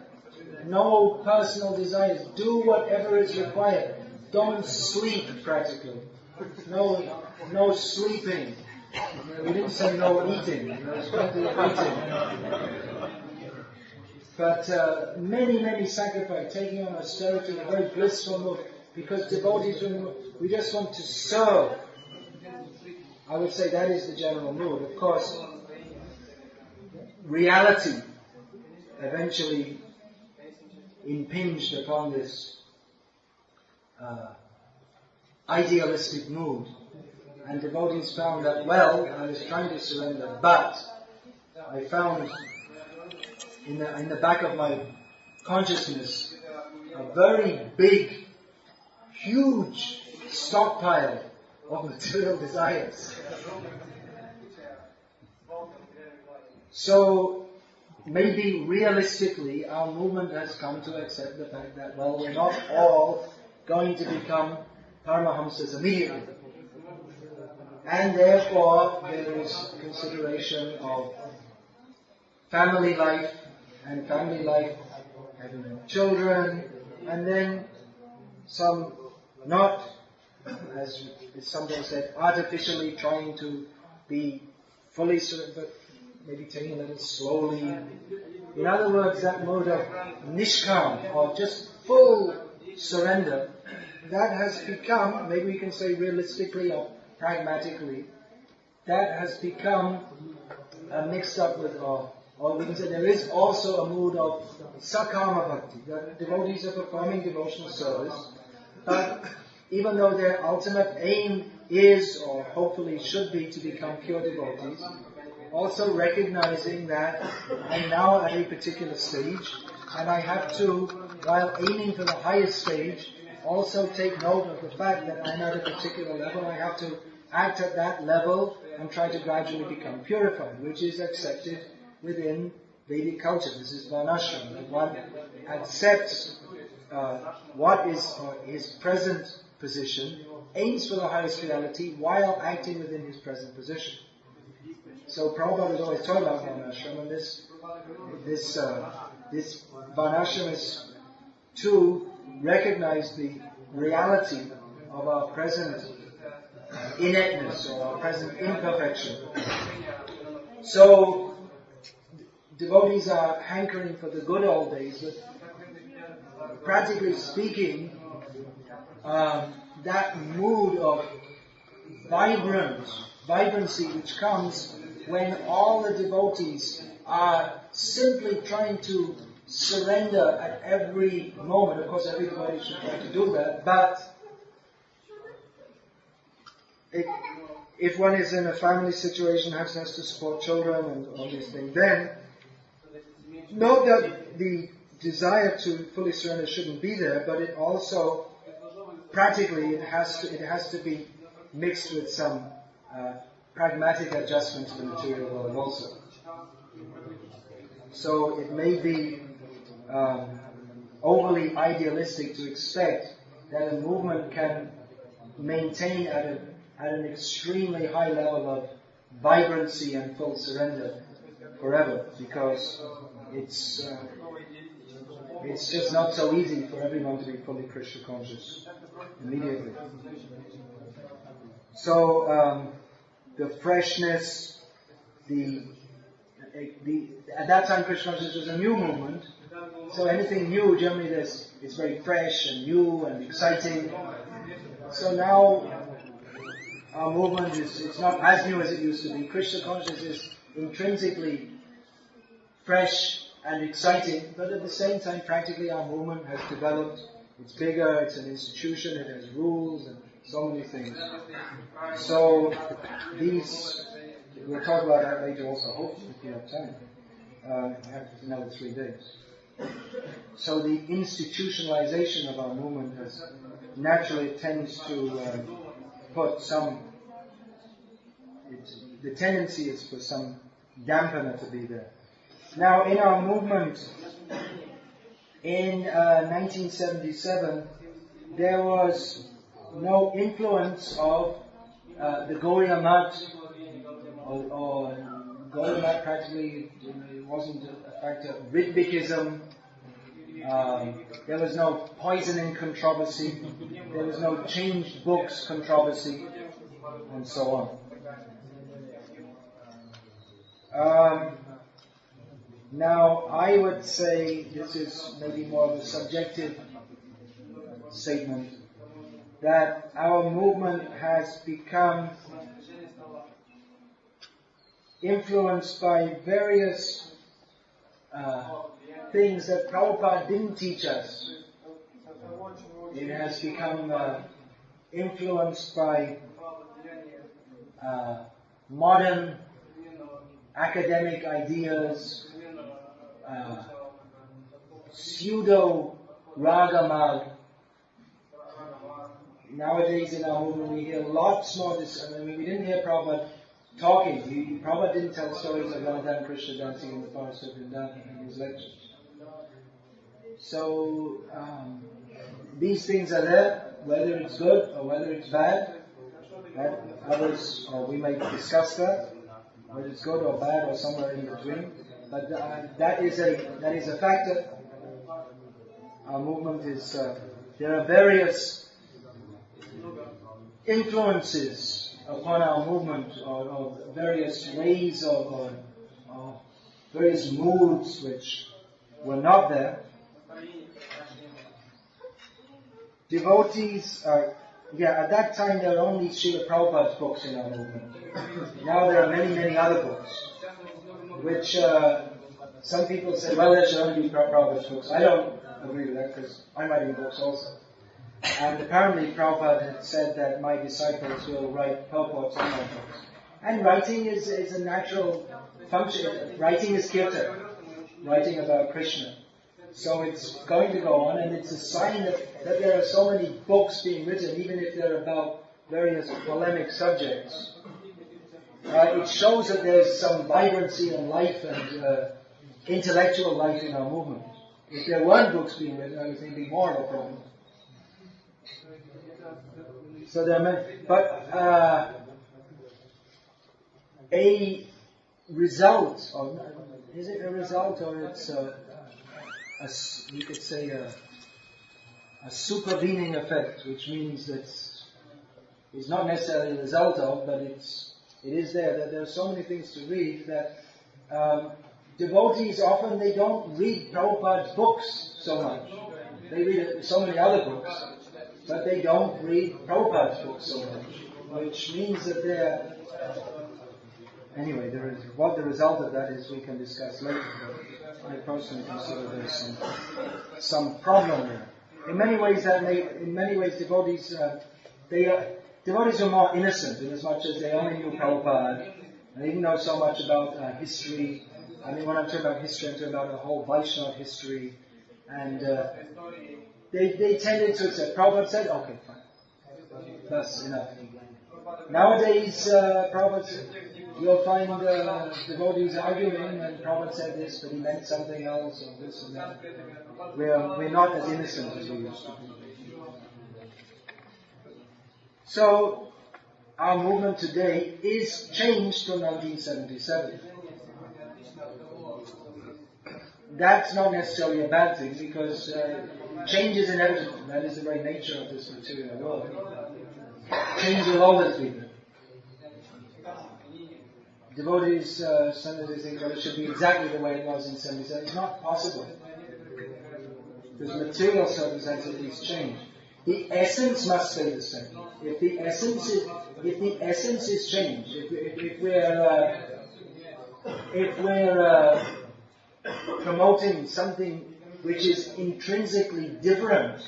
No personal desires. Do whatever is required. Don't sleep practically. No sleeping. We didn't say no eating. There's plenty of eating. But many sacrifice, taking on austerity, a very blissful mood, because devotees, we just want to serve. I would say that is the general mood. Of course, reality eventually impinged upon this idealistic mood, and devotees found that, well, I was trying to surrender, but I found in the back of my consciousness a very big, huge stockpile of material desires. So maybe realistically our movement has come to accept the fact that, well, we're not all going to become Paramahamsas immediately. And therefore there is consideration of family life, and family life having children, and then some not, as is sometimes said, artificially trying to be fully certain, but maybe taking a little slowly. In other words, that mode of nishkam, or just full surrender, that has become, maybe we can say realistically or pragmatically, that has become mixed up with, or we can say there is also a mood of sakama bhakti, that devotees are performing devotional service, but even though their ultimate aim is, or hopefully should be, to become pure devotees, also recognizing that I'm now at a particular stage, and I have to, while aiming for the highest stage, also take note of the fact that I'm at a particular level. I have to act at that level and try to gradually become purified, which is accepted within Vedic culture. This is varnashram, that one accepts what is his present position, aims for the highest reality while acting within his present position. So Prabhupada is always talking about varnashram, and this varnashram is to recognize the reality of our present ineptness or our present imperfection. So devotees are hankering for the good old days, but practically speaking, that mood of vibrancy which comes when all the devotees are simply trying to surrender at every moment. Of course, every devotee should try to do that, but if one is in a family situation, has to support children and all these things, then note that the desire to fully surrender shouldn't be there, but it also, practically, it has to be mixed with some pragmatic adjustment to the material world also. So it may be overly idealistic to expect that a movement can maintain at an extremely high level of vibrancy and full surrender forever, because it's just not so easy for everyone to be fully Krishna conscious immediately. So the freshness, at that time Krishna consciousness was a new movement, so anything new generally it's very fresh and new and exciting. So now our movement it's not as new as it used to be. Krishna consciousness is intrinsically fresh and exciting, but at the same time practically our movement has developed. It's bigger, it's an institution, it has rules and so many things. So we'll talk about that later also, hopefully if we have time. We have another 3 days. So the institutionalization of our movement has naturally tends to put some, the tendency is for some dampener to be there. Now in our movement, in 1977, there was no influence of the Gaudiya Math, or Gaudiya Math practically it wasn't a factor. Ritvikism, there was no poisoning controversy, there was no changed books controversy, and so on. Now, I would say, this is maybe more of a subjective statement, that our movement has become influenced by various things that Prabhupada didn't teach us. It has become influenced by modern academic ideas, pseudo ragamag. Nowadays in our movement we hear lots more this. I mean, we didn't hear Prabhupada talking. Prabhupada didn't tell stories of Radha and Krishna dancing in the forest of Vrindavan in his lectures. So these things are there, whether it's good or whether it's bad. Others, or we may discuss that, whether it's good or bad or somewhere in between. But that is a factor. Our movement is there are various influences upon our movement, or various ways of various moods which were not there. Devotees at that time there were only Srila Prabhupada's books in our movement. Now there are many, many other books, which some people say, well, there should only be Prabhupada's books. I don't agree with that, because I'm writing books also. And apparently Prabhupada had said that my disciples will write purports on my books. And writing is a natural function. Writing is kirtan, writing about Krishna. So it's going to go on, and it's a sign that there are so many books being written, even if they're about various polemic subjects. It shows that there's some vibrancy and life and intellectual life in our movement. If there weren't books being written, I would think it'd be more of a problem. So there are many, but a result, or is it a result, or it's you could say a supervening effect, which means that it's not necessarily a result of, but it is there. That there are so many things to read that devotees often they don't read Prabhupada's books so much. They read so many other books, but they don't read Prabhupada's books so much, which means that they're anyway. What the result of that is, we can discuss later. But I personally consider there's some problem there. In many ways, devotees devotees were more innocent in as much as they only knew Prabhupada. And they didn't know so much about history. I mean, when I'm talking about history, I'm talking about the whole Vaishnava history. And they tended to accept. Prabhupada said, okay, fine. That's enough. Nowadays, Prabhupada, you'll find devotees arguing, and Prabhupada said this, but he meant something else, or this and that. We're not as innocent as we used to be. So, our movement today is changed from 1977. That's not necessarily a bad thing, because change is inevitable. That is the very nature of this material world. Change will always be there. Devotees, sometimes they think, well, it should be exactly the way it was in 77. It's not possible. Because material circumstances at least change. The essence must stay the same. If the essence is changed, if we're promoting something which is intrinsically different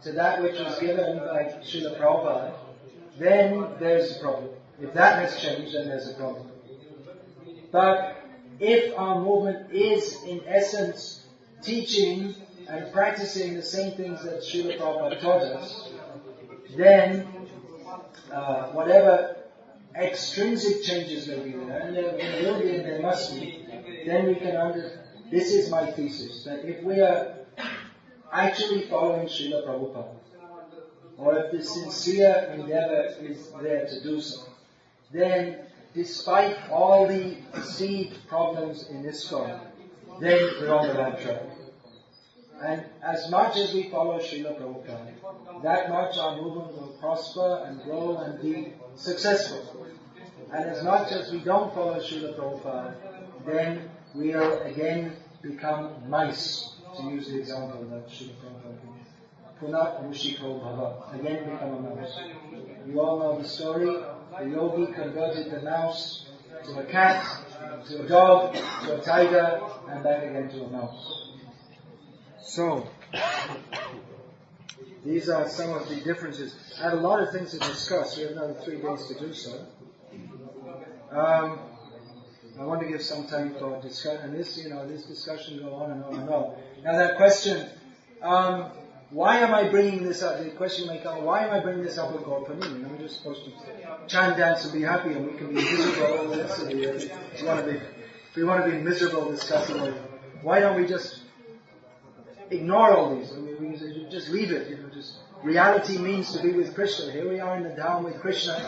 to that which was given by Srila Prabhupada, then there's a problem. If that has changed, then there's a problem. But if our movement is, in essence, teaching and practicing the same things that Srila Prabhupada taught us, then whatever extrinsic changes may be there, and there will be and there must be, then we can understand. This is my thesis, that if we are actually following Srila Prabhupada, or if the sincere endeavor is there to do so, then despite all the perceived problems in ISKCON, then we're on the right track. And as much as we follow Srila Prabhupada, that much our movement will prosper and grow and be successful. And as much as we don't follow Srila Prabhupada, then we'll again become mice, to use the example that Srila Prabhupada gave. Punat Mushiko Bhava, again become a mouse. You all know the story. The yogi converted the mouse to a cat, to a dog, to a tiger, and back again to a mouse. So, these are some of the differences. I have a lot of things to discuss. We have another 3 days to do so. I want to give some time for discussion, and this discussion go on and on and on. Now that question, why am I bringing this up? The question may come, why am I bringing this up with God for me? I'm just supposed to chant, dance, and be happy, and we can be miserable all the rest of the year. If we want to be miserable discussing it, why don't we just ignore all these? I mean, we just leave it. Just reality means to be with Krishna. Here we are in the Dham with Krishna.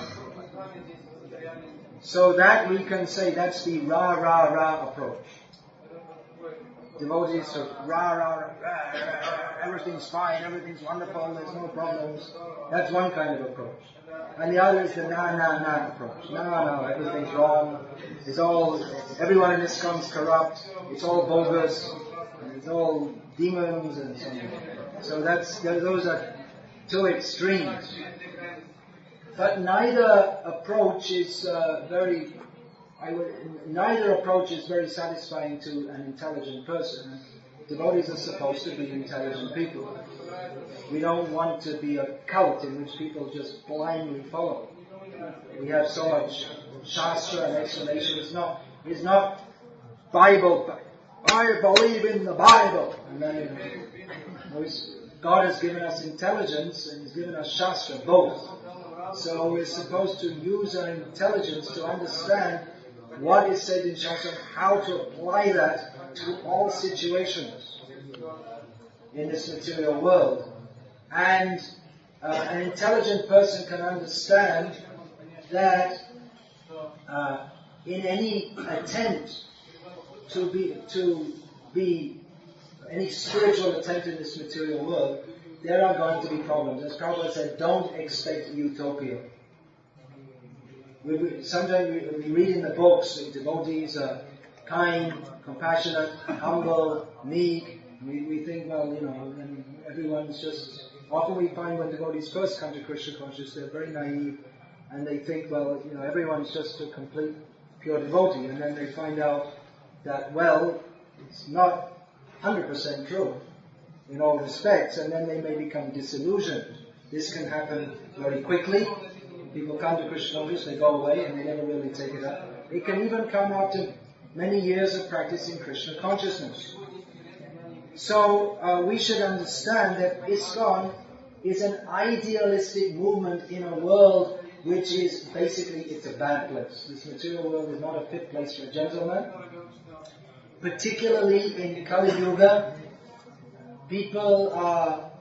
So that we can say that's the ra approach. Devotees of ra, everything's fine, everything's wonderful, there's no problems. That's one kind of approach. And the other is the na approach. No, everything's wrong. Everyone in ISKCON is corrupt. It's all bogus. And it's all demons and so on. So those are 2 extremes. But neither approach is very satisfying to an intelligent person. Devotees are supposed to be intelligent people. We don't want to be a cult in which people just blindly follow. We have so much Shastra and explanation. It's not Bible. I believe in the Bible. And then God has given us intelligence and He's given us Shastra, both. So we're supposed to use our intelligence to understand what is said in Shastra, how to apply that to all situations in this material world. And an intelligent person can understand that in any attempt to be any spiritual attempt in this material world, there are going to be problems. As Prabhupada said, don't expect utopia. Sometimes we read in the books that devotees are kind, compassionate, humble, meek. We think, and everyone's just... Often we find when devotees first come to Krishna consciousness, they're very naive, and they think, everyone's just a complete, pure devotee. And then they find out that, it's not 100% true in all respects, and then they may become disillusioned. This can happen very quickly, People come to Krishna consciousness, they go away and they never really take it up. It can even come after many years of practicing Krishna consciousness. So we should understand that ISKCON is an idealistic movement in a world which is basically, it's a bad place. This material world is not a fit place for a gentleman. Particularly in Kali Yuga, people are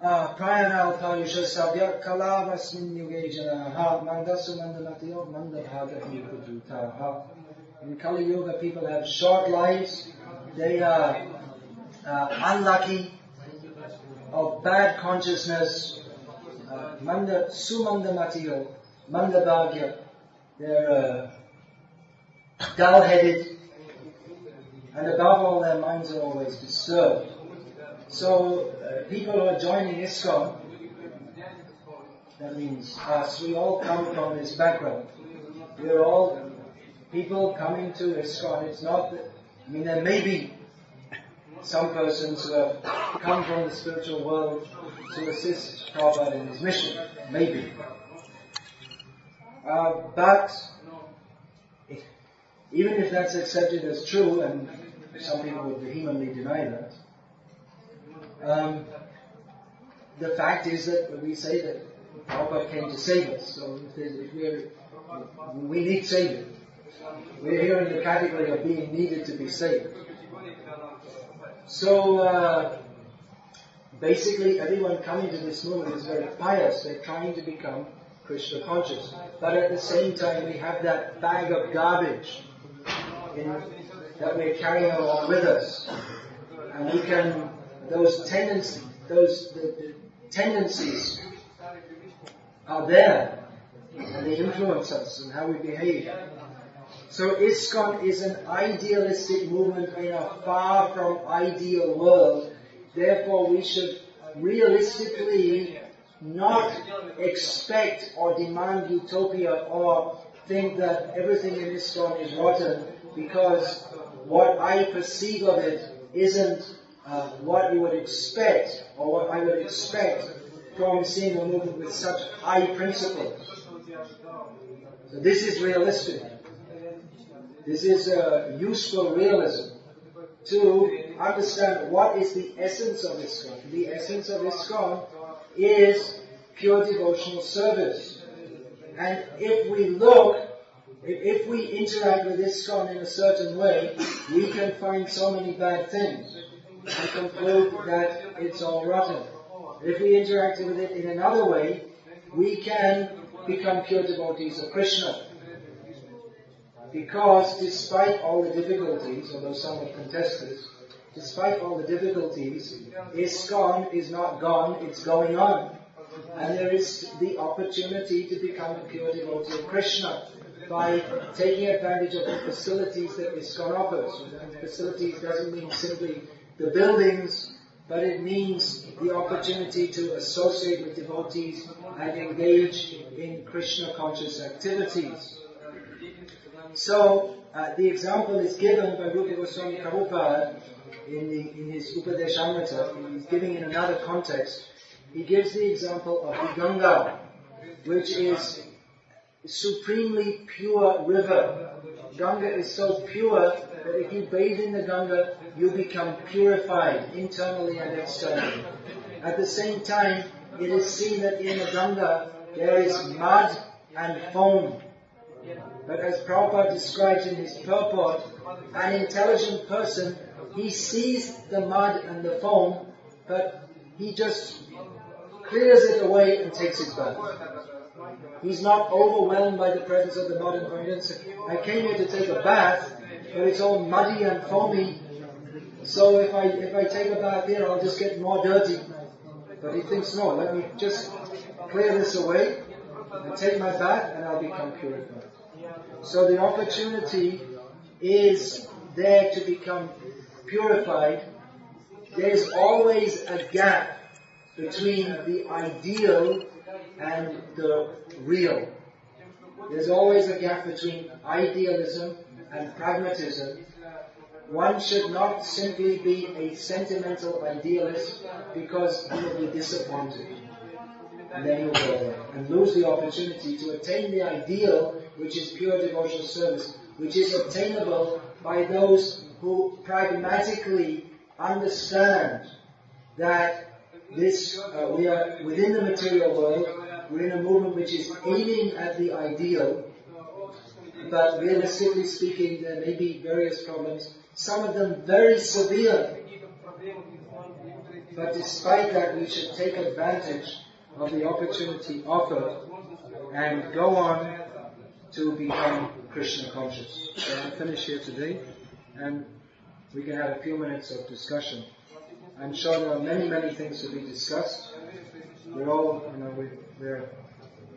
prayanal payusha sabya kalavasmin yuge janaha mandasu mandanatiyo mandabhaga hikudutaha. In Kali Yuga, people have short lives. They are unlucky, of bad consciousness, sumandamatiyo, mandabhagya. They're dull-headed, and above all, their minds are always disturbed. So, people who are joining ISKCON, that means us, we all come from this background. We're all people coming to ISKCON. It's not that, there may be some persons who have come from the spiritual world to assist Prabhupada in his mission. Maybe. But even if that's accepted as true, and some people would vehemently deny that, the fact is that we say that Prabhupada came to save us. So we need saving. We're here in the category of being needed to be saved. So basically everyone coming to this movement is very pious. They're trying to become Krishna conscious. But at the same time we have that bag of garbage that we're carrying along with us. And we can, those tendencies, the tendencies are there. And they influence us and how we behave. So ISKCON is an idealistic movement in a far from ideal world. Therefore we should realistically not expect or demand utopia or think that everything in ISKCON is rotten, because what I perceive of it isn't what you would expect or what I would expect from seeing a movement with such high principles. So this is realistic. This is a useful realism to understand what is the essence of ISKCON. The essence of ISKCON is pure devotional service. And if we look, if we interact with ISKCON in a certain way, we can find so many bad things and conclude that it's all rotten. If we interact with it in another way, we can become pure devotees of Krishna. Because despite all the difficulties, although some would contest this, despite all the difficulties, ISKCON is not gone, it's going on. And there is the opportunity to become a pure devotee of Krishna by taking advantage of the facilities that ISKCON offers. And facilities doesn't mean simply the buildings, but it means the opportunity to associate with devotees and engage in Krishna conscious activities. So, the example is given by Rupa Goswami Prabhupada in his Upadeshamrita. He's giving in another context. He gives the example of the Ganga, which is a supremely pure river. Ganga is so pure that if you bathe in the Ganga, you become purified internally and externally. At the same time, it is seen that in the Ganga there is mud and foam. But as Prabhupada describes in his purport, an intelligent person, he sees the mud and the foam, but he just clears it away and takes his bath. He's not overwhelmed by the presence of the mud and foam. He doesn't say, I came here to take a bath, but it's all muddy and foamy, so if I take a bath here, I'll just get more dirty. But he thinks, no, let me just clear this away and take my bath and I'll become purified. So the opportunity is there to become purified. There's always a gap between the ideal and the real. There's always a gap between idealism and pragmatism. One should not simply be a sentimental idealist because he will be disappointed. and then he'll go away and lose the opportunity to attain the ideal, which is pure devotional service, which is obtainable by those who pragmatically understand that we are within the material world, we're in a movement which is aiming at the ideal, but realistically speaking, there may be various problems, some of them very severe. But despite that, we should take advantage of the opportunity offered and go on to become Krishna conscious. So I'll finish here today, and we can have a few minutes of discussion. I'm sure there are many, many things to be discussed. We're all,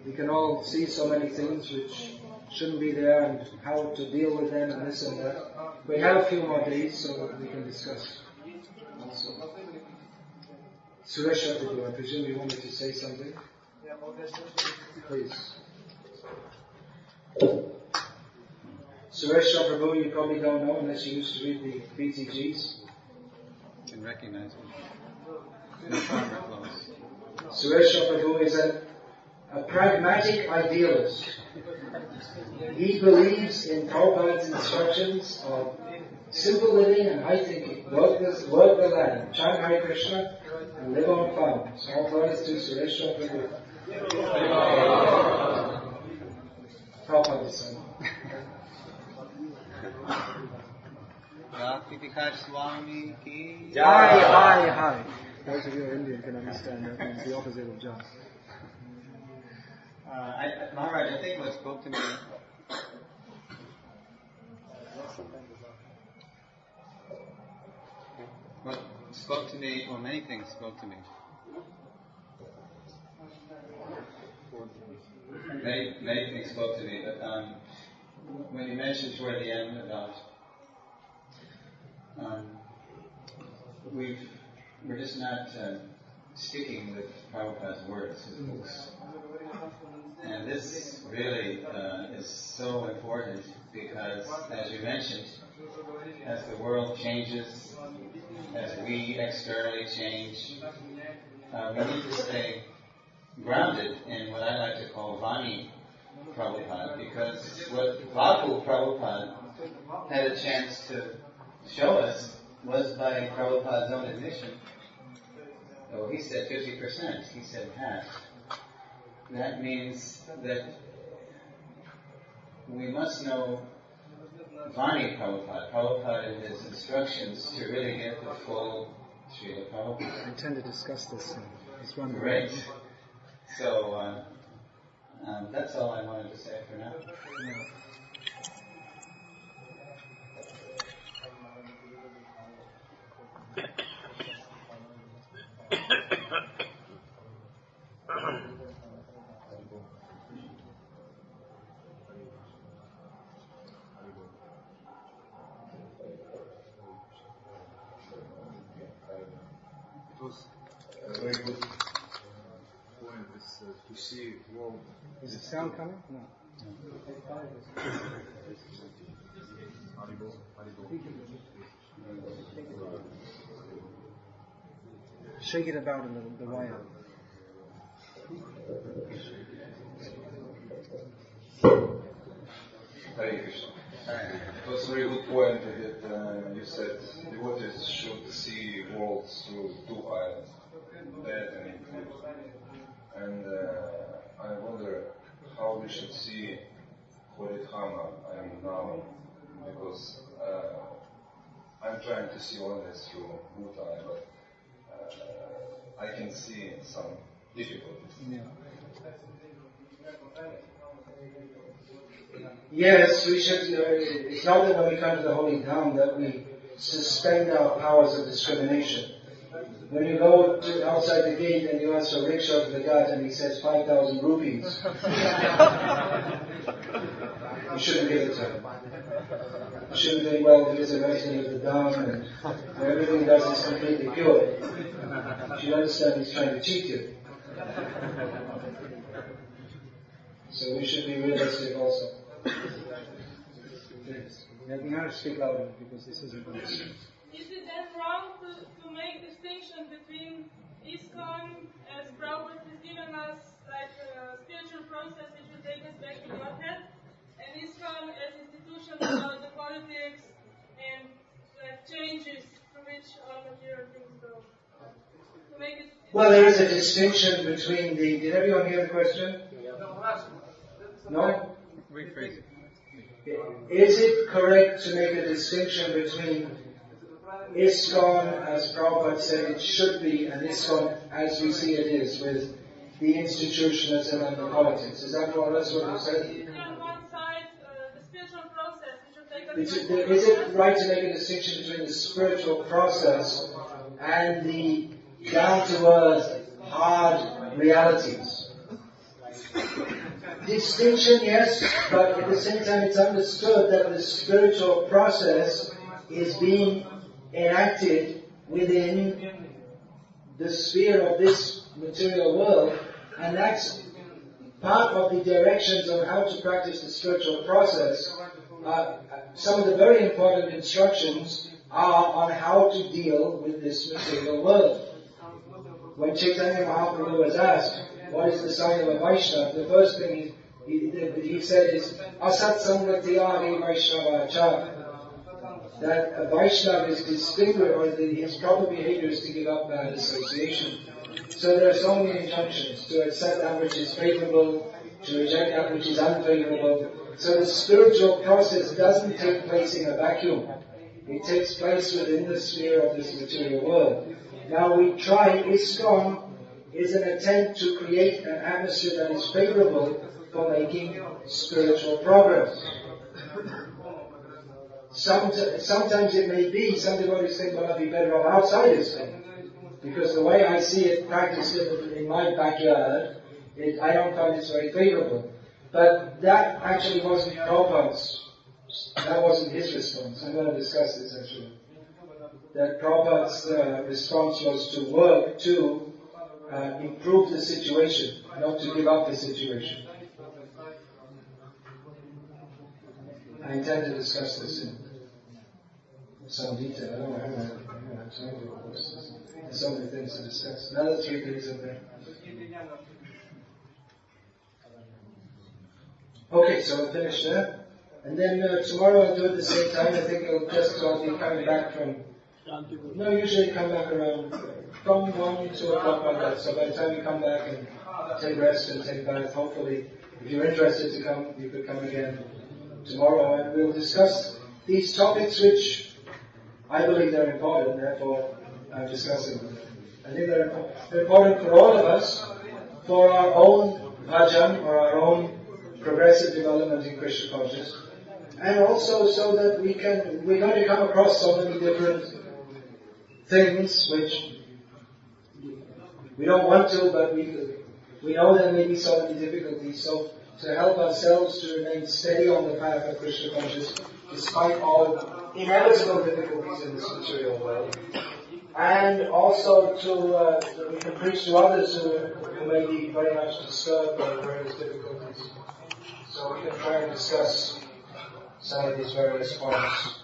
we can all see so many things which shouldn't be there, and how to deal with them, and this and that. We have a few more days, so we can discuss. Also, Suresh, I presume you wanted to say something? Please. Suresh Prabhu, you probably don't know unless you used to read the BTGs. You can recognize him. No farmer clothes. Suresh Prabhu is a pragmatic idealist. He believes in Prabhupada's instructions of simple living and high thinking. Work the land, chant Hare Krishna, and live on farms. All glories to Suresh Prabhu. Prabhupada's son. Bhakti Vikasa Swami ki Hi. Those of you who are Indian can understand that means the opposite of John. Maharaj, I think what spoke to me well, many things spoke to me. Many things spoke to me, but when you mentioned toward the end about we're just not sticking with Prabhupada's words, his books. And this really is so important because, as you mentioned, as the world changes, as we externally change, we need to stay grounded in what I like to call Vani Prabhupada, because what Vapu Prabhupada had a chance to show us was by Prabhupada's own admission. Oh, he said 50%, he said half. That means that we must know Vani Prabhupada in his instructions to really get the full Srila Prabhupada. I intend to discuss this one. Great. So, that's all I wanted to say for now. It was a very good point to see world. Is the sound coming? No. Shake it about a little, the wire. Hare Krishna. It was a very good point that you said devotees should see world through two eyes, bad and good. And I wonder how we should see Horidhama now, because I'm trying to see only through good eye, but I can see some difficulties. Yeah. Yes, we should. It's not that when we come to the Holy Dham that we suspend our powers of discrimination. When you go outside the gate and you ask for rickshaw to the guard and he says 5,000 rupees, you shouldn't give it to him. You shouldn't think, well, he is a resident of the Dham and everything he does is completely pure. You should understand he's trying to cheat you. So we should be realistic also. Yes. You have to speak louder because this isn't good. Is it then wrong to make distinction between ISKCON, as Prabhupada has given us like spiritual process which will take us back to Godhead, and ISKCON as institution about the politics and like changes through which all material things go. To make it Well, there is a distinction between the... Did everyone hear the question? No? Rephrase it. Is it correct to make a distinction between ISKCON, as Prabhupada said it should be, and ISKCON as we see it is, with the institutionalism and the politics? Is that more or less what you said? on one side the spiritual process which will take us back to Is it Godhead. right to make a distinction between the spiritual process and the down-to-earth, hard realities? Distinction, yes, but at the same time it's understood that the spiritual process is being enacted within the sphere of this material world, and that's part of the directions on how to practice the spiritual process. Some of the very important instructions are on how to deal with this material world. When Chaitanya Mahaprabhu was asked, what is the sign of a Vaishnava? The first thing he said is, Asat Samgatiyari Vaishnava Achara. That a Vaishnava is distinguished, or his proper behavior is to give up bad association. So there are so many injunctions to accept that which is favorable, to reject that which is unfavorable. So the spiritual process doesn't take place in a vacuum. It takes place within the sphere of this material world. Now we try, ISKCON is an attempt to create an atmosphere that is favorable for making spiritual progress. Sometimes it may be, some devotees think, well, I'd be better off outside ISKCON. Because the way I see it practiced in my backyard, I don't find it's very favorable. But that actually wasn't Prabhupada's, that wasn't his response. I'm going to discuss this actually. That Prabhupada's response was to work to improve the situation, not to give up the situation. I intend to discuss this in some detail. I don't have time to, of course. There's so many things to discuss. Another 3 things in there. Okay, so we'll finish there. And then tomorrow I'll do it at the same time. I think I'll be coming back from... No, usually come back around from 1 to 2 o'clock like that. So by the time you come back and take rest and take bath, hopefully, if you're interested to come, you could come again tomorrow, and we'll discuss these topics which I believe they're important, therefore I'm discussing them. I think they're important for all of us, for our own bhajan, or our own progressive development in Krishna consciousness, and also so that we're going to come across so many different things which we don't want to, but we know there may be so many difficulties, so to help ourselves to remain steady on the path of Krishna consciousness, despite all inevitable difficulties in this material world, and also that we can preach to others who may be very much disturbed by various difficulties. So we can try and discuss some of these various points.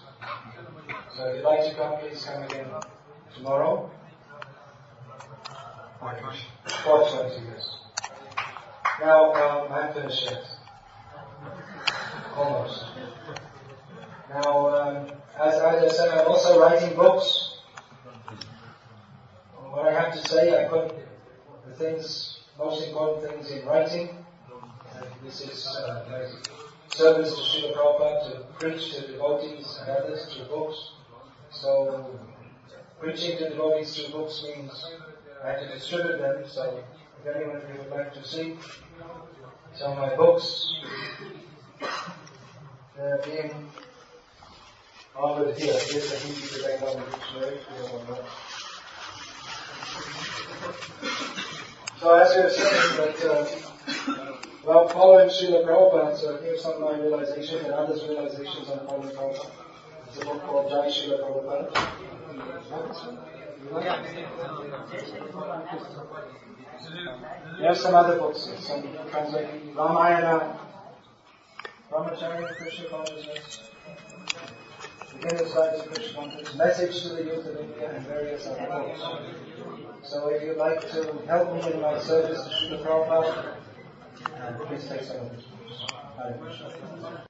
So if you'd like to come, please come again tomorrow. 4:20, yes. Now, I'm finished yet. Almost. Now, as I said, I'm also writing books. What I have to say, I put the most important things in writing. This is service to Srila Prabhupada, to preach to devotees and others through books. So, preaching to devotees through books means I have to distribute them, so if anyone of you would like to see some of my books, they're being offered here. Here's the Hindi to Bengal dictionary. So as you were saying that, following Srila Prabhupada, so here's some of my realizations and others' realizations on following Prabhupada. It's a book called Jai Srila Prabhupada. There are some other books, some translated Ramayana, Brahmacharya, Krishna consciousness. the Hindustani Krishna Conference, Message to the Youth of India, and various other books. So if you'd like to help me in my service to Srila Prabhupada, please take some of this. Hare Krishna.